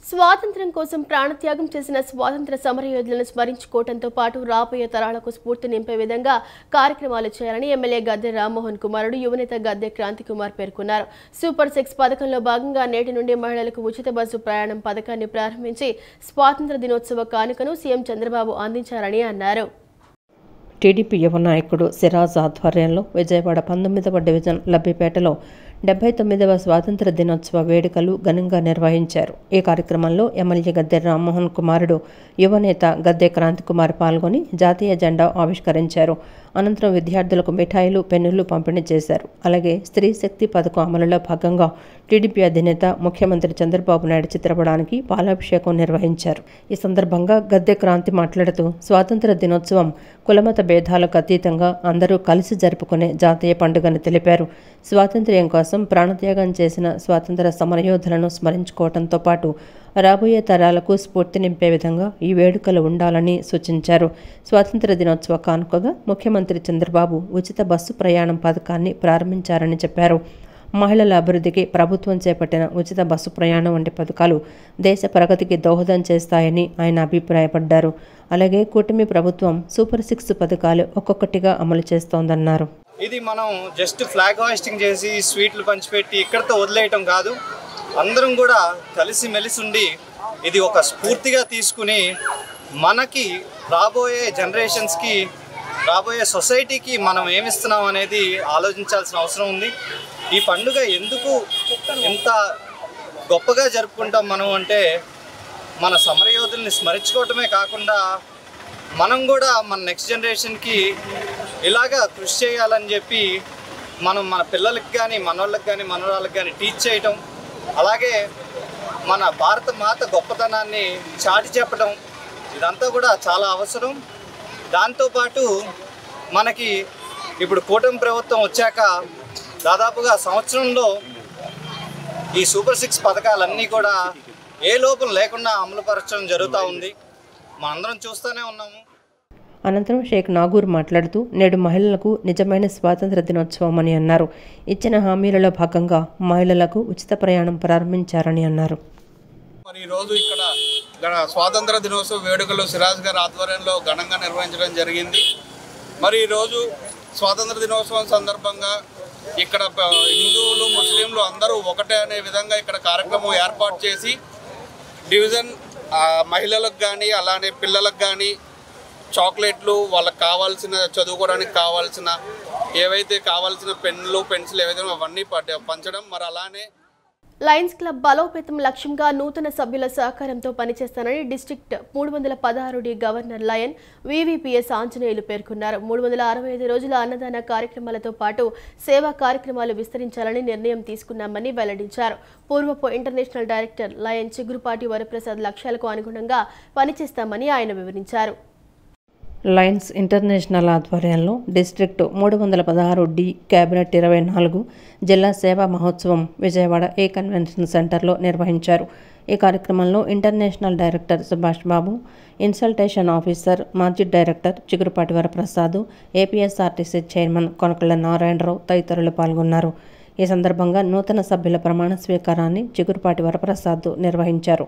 స్వాతంత్ర్యం కోసం ప్రాణత్యాగం చేసిన స్వాతంత్ర సమరయోధులను స్మరించుకోవడంతో పాటు రాబోయే తరాలకు స్ఫూర్తి నింపే విధంగా కార్యక్రమాలు చేయాలని ఎమ్మెల్యే గద్దె రామ్మోహన్ కుమారుడు, యువనేత గద్దె క్రాంతి కుమార్ పేర్కొన్నారు. సూపర్ 6 పథకంలో భాగంగా నేటి నుండి మహిళలకు ఉచిత బస్సు ప్రయాణం పథకాన్ని ప్రారంభించి స్వాతంత్ర దినోత్సవ కానుకను సీఎం చంద్రబాబు అందించారని అన్నారు. టీడీపీ యువ నాయకుడు సిరాజ్ ఆధ్వర్యంలో విజయవాడ 19వ డివిజన్ లబ్బిపేటలో 79వ స్వాతంత్ర దినోత్సవ వేడుకలు ఘనంగా నిర్వహించారు. ఈ కార్యక్రమంలో ఎమ్మెల్యే గద్దె రామ్మోహన్ కుమారుడు, యువనేత గద్దె క్రాంతికుమార్ పాల్గొని జాతీయ జెండా ఆవిష్కరించారు. అనంతరం విద్యార్థులకు మిఠాయిలు, పెన్నులు పంపిణీ చేశారు. అలాగే స్త్రీ శక్తి పథకం అమలులో భాగంగా టీడీపీ అధినేత ముఖ్యమంత్రి చంద్రబాబు నాయుడు చిత్రపటానికి పాలాభిషేకం నిర్వహించారు. ఈ సందర్భంగా గద్దె క్రాంతి మాట్లాడుతూ స్వాతంత్ర దినోత్సవం కులమత భేదాలకు అతీతంగా అందరూ కలిసి జరుపుకునే జాతీయ పండుగని తెలిపారు. స్వాతంత్ర్యం కోసం ప్రాణత్యాగం చేసిన స్వాతంత్ర సమరయోధులను స్మరించుకోవడంతో పాటు రాబోయే తరాలకు స్ఫూర్తి నింపే విధంగా ఈ వేడుకలు ఉండాలని సూచించారు. స్వాతంత్ర దినోత్సవ కానుకగా ముఖ్యమంత్రి చంద్రబాబు ఉచిత బస్సు ప్రయాణం పథకాన్ని ప్రారంభించారని చెప్పారు. మహిళల అభివృద్ధికి ప్రభుత్వం చేపట్టిన ఉచిత బస్సు ప్రయాణం వంటి పథకాలు దేశ ప్రగతికి దోహదం చేస్తాయని ఆయన అభిప్రాయపడ్డారు. అలాగే కూటమి ప్రభుత్వం సూపర్ 6 పథకాలు ఒక్కొక్కటిగా అమలు చేస్తోందన్నారు. ఇది మనం జస్ట్ ఫ్లాగ్ హాయిస్టింగ్ చేసి స్వీట్లు పంచిపెట్టి ఇక్కడితో వదిలేయటం కాదు, అందరం కూడా కలిసి మెలిసి ఉండి ఇది ఒక స్ఫూర్తిగా తీసుకుని మనకి రాబోయే జనరేషన్స్కి, రాబోయే సొసైటీకి మనం ఏమిస్తున్నాం అనేది ఆలోచించాల్సిన అవసరం ఉంది. ఈ పండుగ ఎందుకు ఇంత గొప్పగా జరుపుకుంటాం మనం అంటే, మన సమరయోధుల్ని స్మరించుకోవటమే కాకుండా మనం కూడా మన నెక్స్ట్ జనరేషన్కి ఇలాగా కృషి చేయాలని చెప్పి మనం మన పిల్లలకి కానీ, మనోళ్ళకి కానీ, మనవరాళ్ళకి కానీ టీచ్ చేయటం, అలాగే మన భారత మాత గొప్పతనాన్ని చాటి చెప్పడం, ఇదంతా కూడా చాలా అవసరం. దాంతోపాటు మనకి ఇప్పుడు కూటమి ప్రభుత్వం వచ్చాక దాదాపుగా సంవత్సరంలో ఈ సూపర్ 6 పథకాలన్నీ కూడా ఏ లోపం లేకుండా అమలుపరచడం జరుగుతూ ఉంది. మనందరం చూస్తూనే ఉన్నాము. అనంతరం షేక్ నాగూర్ మాట్లాడుతూ నేడు మహిళలకు నిజమైన స్వాతంత్ర దినోత్సవం అని అన్నారు. ఇచ్చిన హామీలలో భాగంగా మహిళలకు ఉచిత ప్రయాణం ప్రారంభించారని అన్నారు. మరి ఈరోజు ఇక్కడ స్వాతంత్ర దినోత్సవ వేడుకలు సిరాజ్ గారి ఆధ్వర్యంలో ఘనంగా నిర్వహించడం జరిగింది. మరి ఈరోజు స్వాతంత్ర దినోత్సవం సందర్భంగా ఇక్కడ హిందువులు, ముస్లింలు అందరూ ఒకటే అనే విధంగా ఇక్కడ కార్యక్రమం ఏర్పాటు చేసి డివిజన్ మహిళలకు కానీ, అలానే పిల్లలకు కానీ చాక్లెట్లు, వాళ్ళకి కావాల్సిన చదువుకోవడానికి కావాల్సిన ఏవైతే కావాల్సిన పెన్నులు, పెన్సిల్ ఏవైతే అవన్నీ పంచడం, మరి అలానే లయన్స్ క్లబ్ బలోపేతం లక్ష్యంగా నూతన సభ్యుల సహకారంతో పనిచేస్తానని district 316D governor lion VVPS Anjaneyulu పేర్కొన్నారు. 365 రోజుల అన్నదాన కార్యక్రమాలతో పాటు సేవా కార్యక్రమాలు విస్తరించాలని నిర్ణయం తీసుకున్నామని వెల్లడించారు. పూర్వపు international director lion Chigurupati Varaprasad లక్ష్యాలకు అనుగుణంగా పనిచేస్తామని ఆయన వివరించారు. లయన్స్ ఇంటర్నేషనల్ ఆధ్వర్యంలో డిస్ట్రిక్ట్ 316D క్యాబినెట్ 24 జిల్లా సేవా మహోత్సవం విజయవాడ ఏ కన్వెన్షన్ సెంటర్లో నిర్వహించారు. ఈ కార్యక్రమంలో ఇంటర్నేషనల్ డైరెక్టర్ సుభాష్ బాబు, ఇన్సల్టేషన్ ఆఫీసర్ మాజీ director Chigurupati Varaprasad, APSRTC chairman Konakalla Narayana Rao తదితరులు పాల్గొన్నారు. ఈ సందర్భంగా నూతన సభ్యుల ప్రమాణ స్వీకారాన్ని చిగురుపాటి వరప్రసాద్ నిర్వహించారు.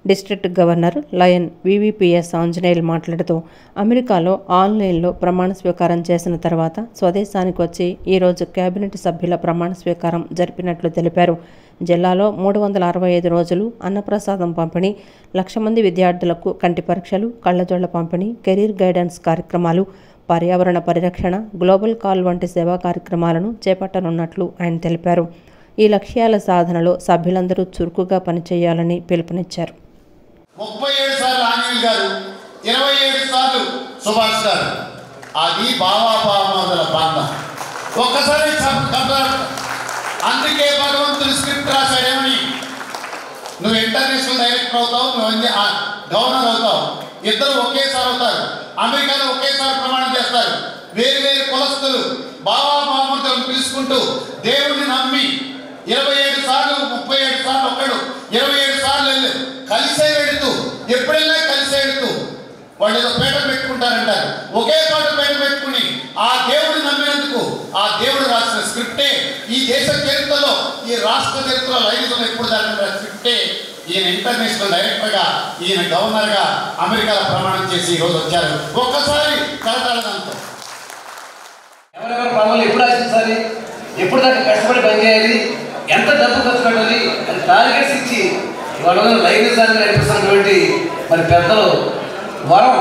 District governor lion VVPS Anjaneyulu మాట్లాడుతూ అమెరికాలో ఆన్లైన్లో ప్రమాణ స్వీకారం చేసిన తర్వాత స్వదేశానికి వచ్చి ఈరోజు కేబినెట్ సభ్యుల ప్రమాణ స్వీకారం జరిపినట్లు తెలిపారు. జిల్లాలో 365 రోజులు అన్నప్రసాదం పంపిణీ, 1,00,000 మంది విద్యార్థులకు కంటి పరీక్షలు, కళ్లజోళ్ల పంపిణీ, కెరీర్ గైడెన్స్ కార్యక్రమాలు, పర్యావరణ పరిరక్షణ, గ్లోబల్ కాల్ వంటి సేవా కార్యక్రమాలను చేపట్టనున్నట్లు ఆయన తెలిపారు. ఈ లక్ష్యాల సాధనలో సభ్యులందరూ చురుకుగా పనిచేయాలని పిలుపునిచ్చారు. 37 సార్లు ఆంజనేయులు గారు, 27 సార్లు సుభాష్ గారు. అది బావాబావమరుల బంధం. ఒక్కసారి అందుకే భగవంతుడు స్క్రిప్ట్ రాశాడేమని, నువ్వు ఇంటర్నేషనల్ డైరెక్టర్ అవుతావు, నువ్వు గవర్నర్ అవుతావు, ఇద్దరు ఒకేసారి అవుతారు. అమెరికాలో ఒకేసారి ప్రమాణం చేస్తారు. వేరు వేరు కులస్తులు బావాబావమరులను పిలుచుకుంటూ దేవుడిని నమ్మి 27 సార్లు 37 సార్లు ఒకడు 27 సార్లు వెళ్ళు కలిసే వెళుతూ, ఎప్పుడైనా కలిసే వెళుతూ వాళ్ళు ఏదో పేటలు పెట్టుకుంటారంటారు. ఒకే చోట పేట పెట్టుకుని ఆ దేవుడిని నమ్మినందుకు ఆ దేవుడు రాసిన స్క్రిప్టే ఈ దేశ చరిత్రలో, ఈ రాష్ట్ర చరిత్రలో లైన్లో ఎప్పుడు జరిగిన స్క్రిప్టే ఈయన ఇంటర్నేషనల్ డైరెక్టర్గా, ఈయన గవర్నర్గా అమెరికాలో ప్రమాణం చేసి ఈరోజు వచ్చారు. ఒక్కసారి కలతాడదంతో ఎవరెవరి పనులు ఎప్పుడు ఆశించాలి, ఎప్పుడు దాకా కష్టపడి పనిచేయాలి, ఎంత డబ్బు ఖర్చు పెట్టాలి అని టార్గెట్స్ ఇచ్చి వాళ్ళ లైన్ సార్లు నడిపిస్తున్నటువంటి మరి పెద్దలు వరం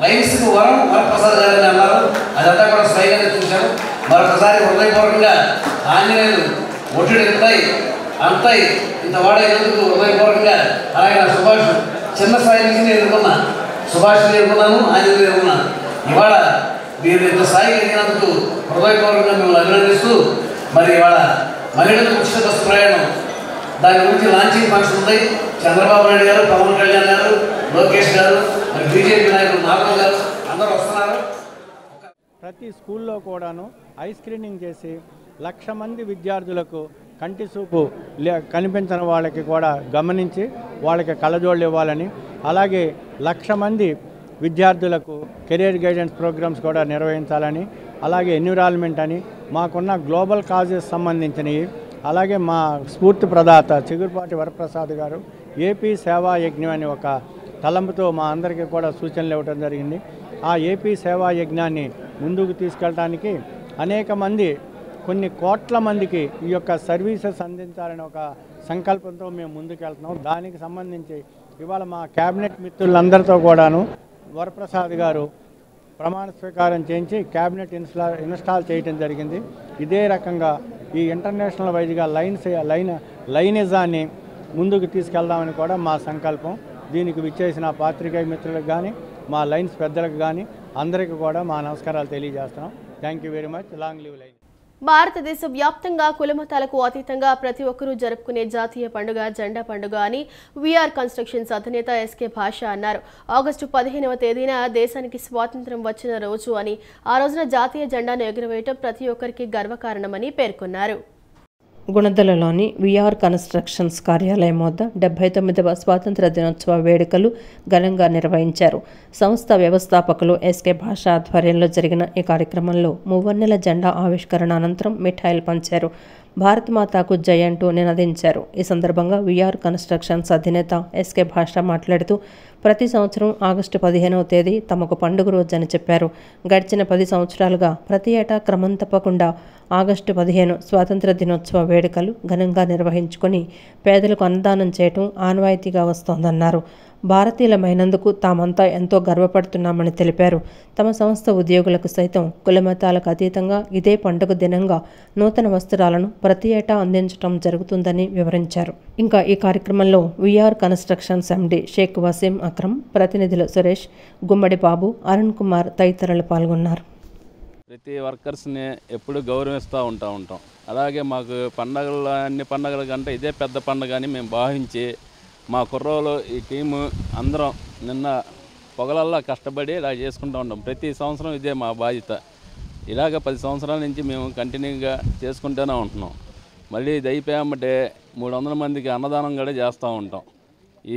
లైన్స్కి వరప్రసాద్ గారిని అన్నారు. అదంతా కూడా స్వయంగా చూశాను. మరొకసారి హృదయపూర్వకంగా ఆంజనేయులు ఒట్టుడు అంతాయి ఇంత వాడేందుకు హృదయపూర్వకంగా అలాగే నా సుభాష్ చిన్న స్థాయి నుంచి నేను ఎదుర్కొన్నా, సుభాష్ ఎదుర్కొన్నాను, ఆంజనేయులు ఎదుర్కొన్నాను. ఇవాళ మీరు ఇంత స్థాయి ఎదిగినందుకు హృదయపూర్వకంగా మిమ్మల్ని అభినందిస్తూ మరి ఇవాళ మహిళలకు ఉచిత బస్సు ప్రయాణం దాని గురించి లాంచింగ్ ఫంక్షన్ ఉంది. చంద్రబాబు నాయుడు గారు, పవన్ కళ్యాణ్ గారు, లోకేష్ గారు, మరి బీజేపీ నాయకులు నాగరాజు గారు అందరూ వస్తున్నారు. ప్రతి స్కూల్లో కూడాను ఐ స్క్రీనింగ్ చేసి 1,00,000 మంది విద్యార్థులకు కంటి చూపు కనిపించని వాళ్ళకి కూడా గమనించి వాళ్ళకి కళ్ళజోళ్ళు ఇవ్వాలని, అలాగే 1,00,000 మంది విద్యార్థులకు కెరీర్ గైడెన్స్ ప్రోగ్రామ్స్ కూడా నిర్వహించాలని, అలాగే ఎన్విరాన్మెంట్ అని మాకున్న గ్లోబల్ కాజెస్ సంబంధించినవి, అలాగే మా స్ఫూర్తి ప్రదాత చిగురుపాటి వరప్రసాద్ గారు ఏపీ సేవా యజ్ఞం అని ఒక తలంపుతో మా అందరికీ కూడా సూచనలు ఇవ్వడం జరిగింది. ఆ ఏపీ సేవా యజ్ఞాన్ని ముందుకు తీసుకెళ్ళడానికి అనేక మంది, కొన్ని కోట్ల మందికి ఈ యొక్క సర్వీసెస్ అందించాలని ఒక సంకల్పంతో మేము ముందుకెళ్తున్నాం. దానికి సంబంధించి ఇవాళ మా క్యాబినెట్ మిత్రులందరితో కూడాను వరప్రసాద్ గారు ప్రమాణ స్వీకారం చేయించి క్యాబినెట్ ఇన్స్టాల్ చేయడం జరిగింది. ఇదే రకంగా ఈ ఇంటర్నేషనల్ వైజ్గా లైనిజాన్ని ముందుకు తీసుకెళ్దామని కూడా మా సంకల్పం. దీనికి విచ్చేసిన పాత్రికేయ మిత్రులకు కానీ, మా లైన్స్ పెద్దలకు కానీ అందరికీ కూడా మా నమస్కారాలు తెలియజేస్తున్నాం. Thank you very much. Long live line. భారతదేశ వ్యాప్తంగా కులమతాలకు అతీతంగా ప్రతి ఒక్కరూ జరుపుకునే జాతీయ పండుగ జెండా పండుగ అని వీఆర్ కన్స్ట్రక్షన్స్ అధినేత ఎస్కే భాష అన్నారు. ఆగస్టు 15వ తేదీన దేశానికి స్వాతంత్ర్యం వచ్చిన రోజు అని, ఆ రోజున జాతీయ జెండాను ఎగురవేయటం ప్రతి ఒక్కరికి గర్వకారణమని పేర్కొన్నారు. గుణదలలోని వీఆర్ కన్స్ట్రక్షన్స్ కార్యాలయం వద్ద 79వ స్వాతంత్ర దినోత్సవ వేడుకలు ఘనంగా నిర్వహించారు. సంస్థ వ్యవస్థాపకులు ఎస్కే భాష ఆధ్వర్యంలో జరిగిన ఈ కార్యక్రమంలో మూవన్నెల జెండా ఆవిష్కరణ అనంతరం మిఠాయిలు పంచారు. భారత్ మాతాకు జై అంటూ నినదించారు. ఈ సందర్భంగా వీఆర్ కన్స్ట్రక్షన్స్ అధినేత ఎస్కే భాష మాట్లాడుతూ ప్రతి సంవత్సరం ఆగస్టు 15వ తేదీ తమకు పండుగ రోజు అని చెప్పారు. గడిచిన 10 సంవత్సరాలుగా ప్రతి ఏటా క్రమం తప్పకుండా ఆగస్టు 15 స్వాతంత్ర దినోత్సవ వేడుకలు ఘనంగా నిర్వహించుకొని పేదలకు అన్నదానం చేయటం ఆనవాయితీగా వస్తోందన్నారు. భారతీయులమైనందుకు తామంతా ఎంతో గర్వపడుతున్నామని తెలిపారు. తమ సంస్థ ఉద్యోగులకు సైతం కులమతాలకు అతీతంగా ఇదే పండుగ దినంగా నూతన వస్త్రాలను ప్రతి ఏటా అందించడం జరుగుతుందని వివరించారు. ఇంకా ఈ కార్యక్రమంలో వీఆర్ కన్స్ట్రక్షన్స్ ఎండి షేక్ వసీం అక్రమ్, ప్రతినిధులు సురేష్, గుమ్మడి బాబు, అరుణ్ కుమార్ తదితరులు పాల్గొన్నారు. ప్రతి వర్కర్స్ని ఎప్పుడు గౌరవిస్తూ ఉంటాం. అలాగే మాకు పండగలు, అన్ని పండగల కంటే ఇదే పెద్ద పండుగ అని మేము భావించి మా కుర్రోలు ఈ టీము అందరం నిన్న పొగలల్లా కష్టపడి ఇలా చేసుకుంటూ ఉంటాం. ప్రతి సంవత్సరం ఇదే మా బాధ్యత. ఇలాగ 10 సంవత్సరాల నుంచి మేము కంటిన్యూగా చేసుకుంటూనే ఉంటున్నాం. మళ్ళీ ఇది అయిపోయామంటే 300 మందికి అన్నదానం కూడా చేస్తూ ఉంటాం.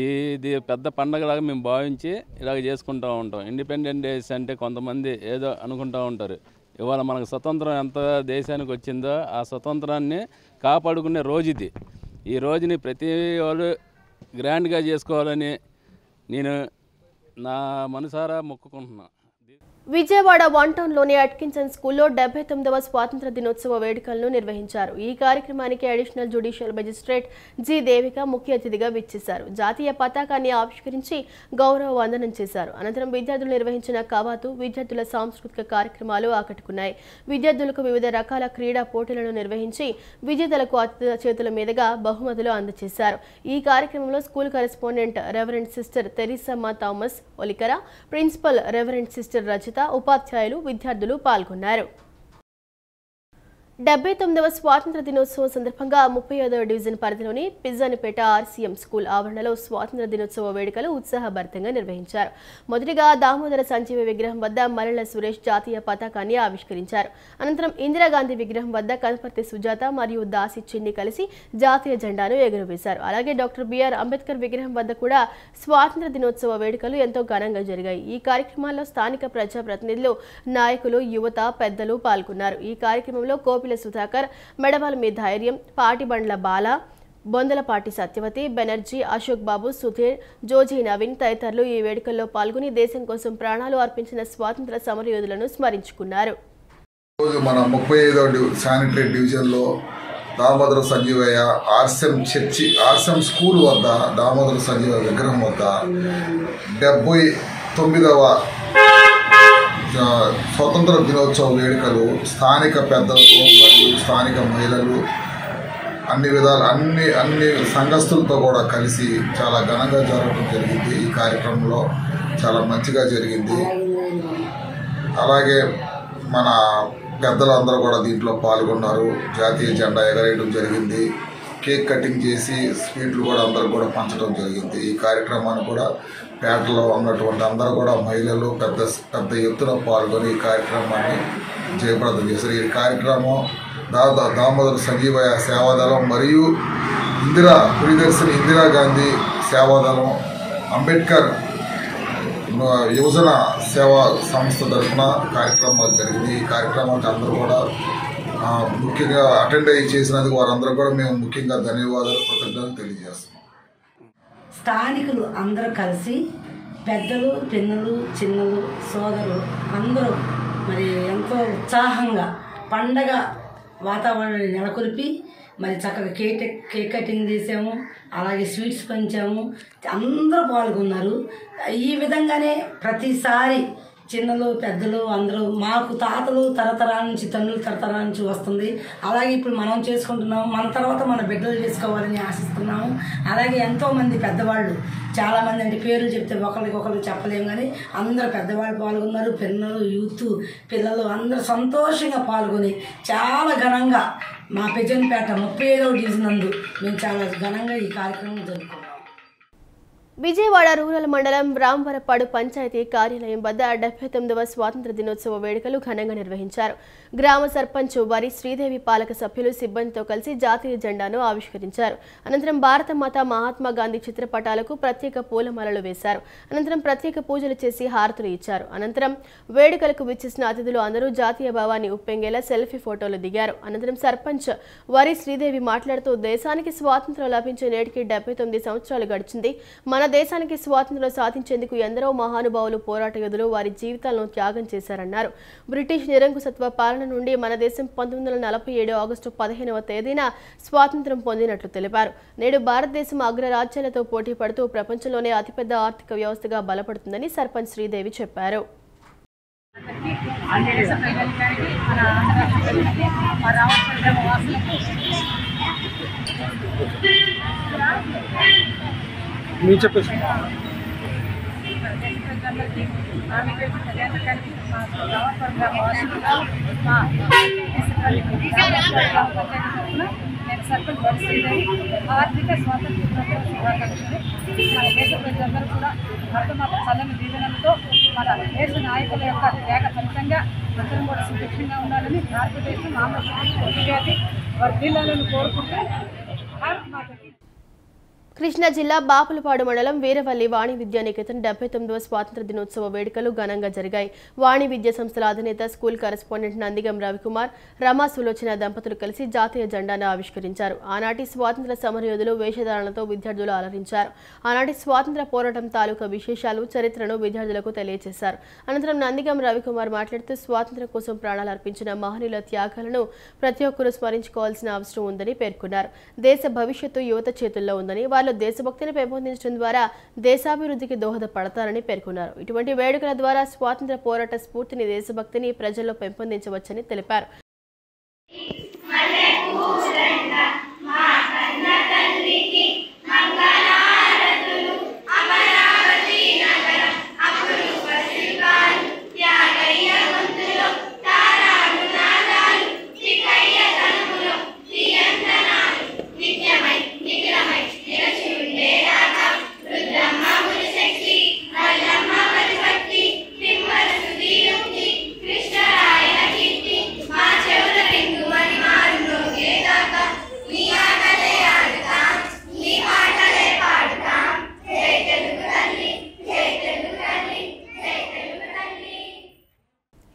ఇది పెద్ద పండగలాగా మేము భావించి ఇలాగ చేసుకుంటూ ఉంటాం. ఇండిపెండెంట్ డేస్ అంటే కొంతమంది ఏదో అనుకుంటూ ఉంటారు. ఇవాళ మనకు స్వతంత్రం ఎంత దేశానికి వచ్చిందో ఆ స్వతంత్రాన్ని కాపాడుకునే రోజు ఇది. ఈ రోజుని ప్రతి వాళ్ళు గ్రాండ్గా చేసుకోవాలని నేను నా మనసారా మొక్కుకుంటున్నాను. విజయవాడ వన్ టౌన్లోని అట్కిన్సన్ స్కూల్లో 79వ స్వాతంత్ర దినోత్సవ వేడుకలను నిర్వహించారు. ఈ కార్యక్రమానికి additional judicial magistrate G Devika ముఖ్య అతిథిగా విచ్చేశారు. జాతీయ పతాకాన్ని ఆవిష్కరించి గౌరవ వందనం చేశారు. అనంతరం విద్యార్థులు నిర్వహించిన కవాతు, విద్యార్థుల సాంస్కృతిక కార్యక్రమాలు ఆకట్టుకున్నాయి. విద్యార్థులకు వివిధ రకాల క్రీడా పోటీలను నిర్వహించి విజేతలకు అతిథుల చేతుల మీదుగా బహుమతులు అందజేశారు. ఈ కార్యక్రమంలో school correspondent reverend sister Teresamma Thomas Olikara, principal reverend sister Rajitha, ఉపాధ్యాయులు, విద్యార్థులు పాల్గొన్నారు. 79వ స్వాతంత్ర దినోత్సవం సందర్భంగా 35వ డివిజన్ పరిధిలోని పిజ్జానిపేట ఆర్సీఎం స్కూల్ ఆవరణలో స్వాతంత్ర దినోత్సవ వేడుకలు ఉత్సాహభరితంగా నిర్వహించారు. మొదటిగా దామోదర సంజీవ విగ్రహం వద్ద మల్లెల సురేష్ జాతీయ పతాకాన్ని ఆవిష్కరించారు. అనంతరం ఇందిరాగాంధీ విగ్రహం వద్ద కనపర్తి సుజాత మరియు దాసి చిన్ని కలిసి జాతీయ జెండాను ఎగురవేశారు. అలాగే డాక్టర్ బిఆర్ అంబేద్కర్ విగ్రహం వద్ద కూడా స్వాతంత్ర దినోత్సవ వేడుకలు ఎంతో ఘనంగా జరిగాయి. ఈ కార్యక్రమాల్లో స్థానిక ప్రజాప్రతినిధులు, నాయకులు, యువత, పెద్దలు పాల్గొన్నారు. ఈ కార్యక్రమంలో సుధాకర్, మెడవాల మీ ధైర్యం, పాటిబండ్ల బాల, బొందలపాటి సత్యవతి, బెనర్జీ, అశోక్ బాబు, సుధీర్, జోజీ నవీన్ తదితరులు ఈ వేడుకల్లో పాల్గొని దేశం కోసం ప్రాణాలు అర్పించిన స్వాతంత్ర సమరయోధులను స్మరించుకున్నారు. మన 35వ శానిటరీ డివిజన్లో దామోదర సంజీవయ్య ఆర్సెం స్కూల్ వద్ద దామోదర సంజీవయ్య విగ్రహం వద్ద 79వ స్వతంత్ర దినోత్సవ వేడుకలు స్థానిక పెద్దలతో మరియు స్థానిక మహిళలు అన్ని విధాలు అన్ని సంఘస్థులతో కూడా కలిసి చాలా ఘనంగా జరగడం జరిగింది. ఈ కార్యక్రమంలో చాలా మంచిగా జరిగింది. అలాగే మన పెద్దలందరూ కూడా దీంట్లో పాల్గొన్నారు. జాతీయ జెండా ఎగరేయడం జరిగింది. కేక్ కటింగ్ చేసి స్వీట్లు కూడా అందరూ కూడా పంచడం జరిగింది. ఈ కార్యక్రమాన్ని కూడా పేటలో ఉన్నటువంటి అందరూ కూడా మహిళలు పెద్ద ఎత్తున పాల్గొని ఈ కార్యక్రమాన్ని జయప్రదం చేశారు. ఈ కార్యక్రమం దామోదర సంజీవయ్య సేవాదళం మరియు ప్రియదర్శిని ఇందిరాగాంధీ సేవాదళం, అంబేద్కర్ యువజన సేవా సంస్థ తరఫున కార్యక్రమాలు జరిగింది. ఈ కార్యక్రమానికి అందరూ కూడా ముఖ్యంగా అటెండ్ అయ్యి చేసినందుకు వారందరూ కూడా మేము ముఖ్యంగా ధన్యవాదాలు, కృతజ్ఞతలు తెలియజేస్తున్నాం. స్థానికులు అందరూ కలిసి పెద్దలు, పిన్నలు, చిన్నలు, సోదరులు అందరూ మరి ఎంతో ఉత్సాహంగా పండగ వాతావరణాన్ని నెలకొల్పి మరి చక్కగా కేక్ కటింగ్ చేసాము. అలాగే స్వీట్స్ పంచాము. అందరూ పాల్గొన్నారు. ఈ విధంగానే ప్రతిసారి చిన్నలు పెద్దలు అందరూ మాకు తాతలు తరతరాల నుంచి తండ్రులు తరతరాల నుంచి వస్తుంది. అలాగే ఇప్పుడు మనం చేసుకుంటున్నాము. మన తర్వాత మన బిడ్డలు చేసుకోవాలని ఆశిస్తున్నాము. అలాగే ఎంతోమంది పెద్దవాళ్ళు చాలామంది అంటే పేర్లు చెప్తే ఒకరికి చెప్పలేము కానీ అందరూ పెద్దవాళ్ళు పాల్గొన్నారు. పిల్లలు, యూత్ పిల్లలు అందరూ సంతోషంగా పాల్గొని చాలా ఘనంగా మా పెజన్పేట 35వ డివిజన్ నందు మేము చాలా ఘనంగా ఈ కార్యక్రమం జరుపుకున్నాం. విజయవాడ రూరల్ మండలం రాంవరపాడు పంచాయతీ కార్యాలయం వద్ద 79వ స్వాతంత్ర దినోత్సవ వేడుకలు ఘనంగా నిర్వహించారు. గ్రామ సర్పంచ్ వరి శ్రీదేవి పాలక సభ్యులు సిబ్బందితో కలిసి జాతీయ జెండాను ఆవిష్కరించారు. అనంతరం భారతమాత మహాత్మా గాంధీ చిత్రపటాలకు ప్రత్యేక పూలమాలలు వేశారు. అనంతరం ప్రత్యేక పూజలు చేసి హారతులు ఇచ్చారు. అనంతరం వేడుకలకు విచ్చేసిన అతిథులు అందరూ జాతీయ భావాన్ని ఉప్పొంగేలా సెల్ఫీ ఫోటోలు దిగారు. అనంతరం సర్పంచ్ వరి శ్రీదేవి మాట్లాడుతూ దేశానికి స్వాతంత్ర్యం లభించే నేటికి 79 సంవత్సరాలు గడిచింది. మన దేశానికి స్వాతంత్ర్యం సాధించేందుకు ఎందరో మహానుభావులు పోరాట యోధులు వారి జీవితాలను త్యాగం చేశారన్నారు. బ్రిటిష్ నిరంకుశత్వ పాలన నుండి మన దేశం 1947 ఆగస్టు 15వ తేదీన స్వాతంత్ర్యం పొందినట్లు తెలిపారు. నేడు భారతదేశం అగ్రరాజ్యాలతో పోటీ పడుతూ ప్రపంచంలోనే అతిపెద్ద ఆర్థిక వ్యవస్థగా బలపడుతుందని సర్పంచ్ శ్రీదేవి చెప్పారు. సర్పంచ్ ఆర్థిక స్వాతంత్ర శుభాకాంక్షలు. మన దేశ ప్రజలందరూ కూడా భరతమాత చల్లని దీవెనలతో మన దేశ నాయకుల యొక్క త్యాగ ఫలితంగా అందరం కూడా సుభిక్షంగా ఉండాలని భారతదేశం ఆంధ్రప్రదేశ్ వర్ధిల్లాలని కోరుకుంటూ భారతమాతకి. కృష్ణా జిల్లా బాపులపాడు మండలం వీరవల్లి వాణి విద్యా నికేతన్ 79వ స్వాతంత్ర దినోత్సవ వేడుకలు ఘనంగా జరిగాయి. వాణి విద్యా సంస్థల అధినేత స్కూల్ కరెస్పాండెంట్ నందిగం రవికుమార్, రమా సులోచన దంపతులు కలిసి జాతీయ జెండాను ఆవిష్కరించారు. ఆనాటి స్వాతంత్ర సమరయోధులు వేషధారణతో విద్యార్థులు అలరించారు. ఆనాటి స్వాతంత్ర పోరాటం తాలూకా విశేషాలు, చరిత్రను విద్యార్థులకు తెలియజేశారు. అనంతరం నందిగం రవికుమార్ మాట్లాడుతూ స్వాతంత్ర్యం కోసం ప్రాణాలు అర్పించిన మహనీయుల త్యాగాలను ప్రతి ఒక్కరూ స్మరించుకోవాల్సిన అవసరం ఉందని పేర్కొన్నారు. దేశ భవిష్యత్తు యువత చేతుల్లో ఉందని, దేశభక్తిని పెంపొందించడం ద్వారా దేశాభివృద్ధికి దోహదపడతారని పేర్కొన్నారు. ఇటువంటి వేడుకల ద్వారా స్వాతంత్ర పోరాట స్ఫూర్తిని, దేశభక్తిని ప్రజల్లో పెంపొందించవచ్చని తెలిపారు.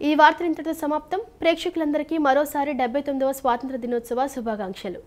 ఈ వార్తలు ఇంతటితో సమాప్తం. ప్రేక్షకులందరికీ మరోసారి 79వ స్వాతంత్ర దినోత్సవ శుభాకాంక్షలు.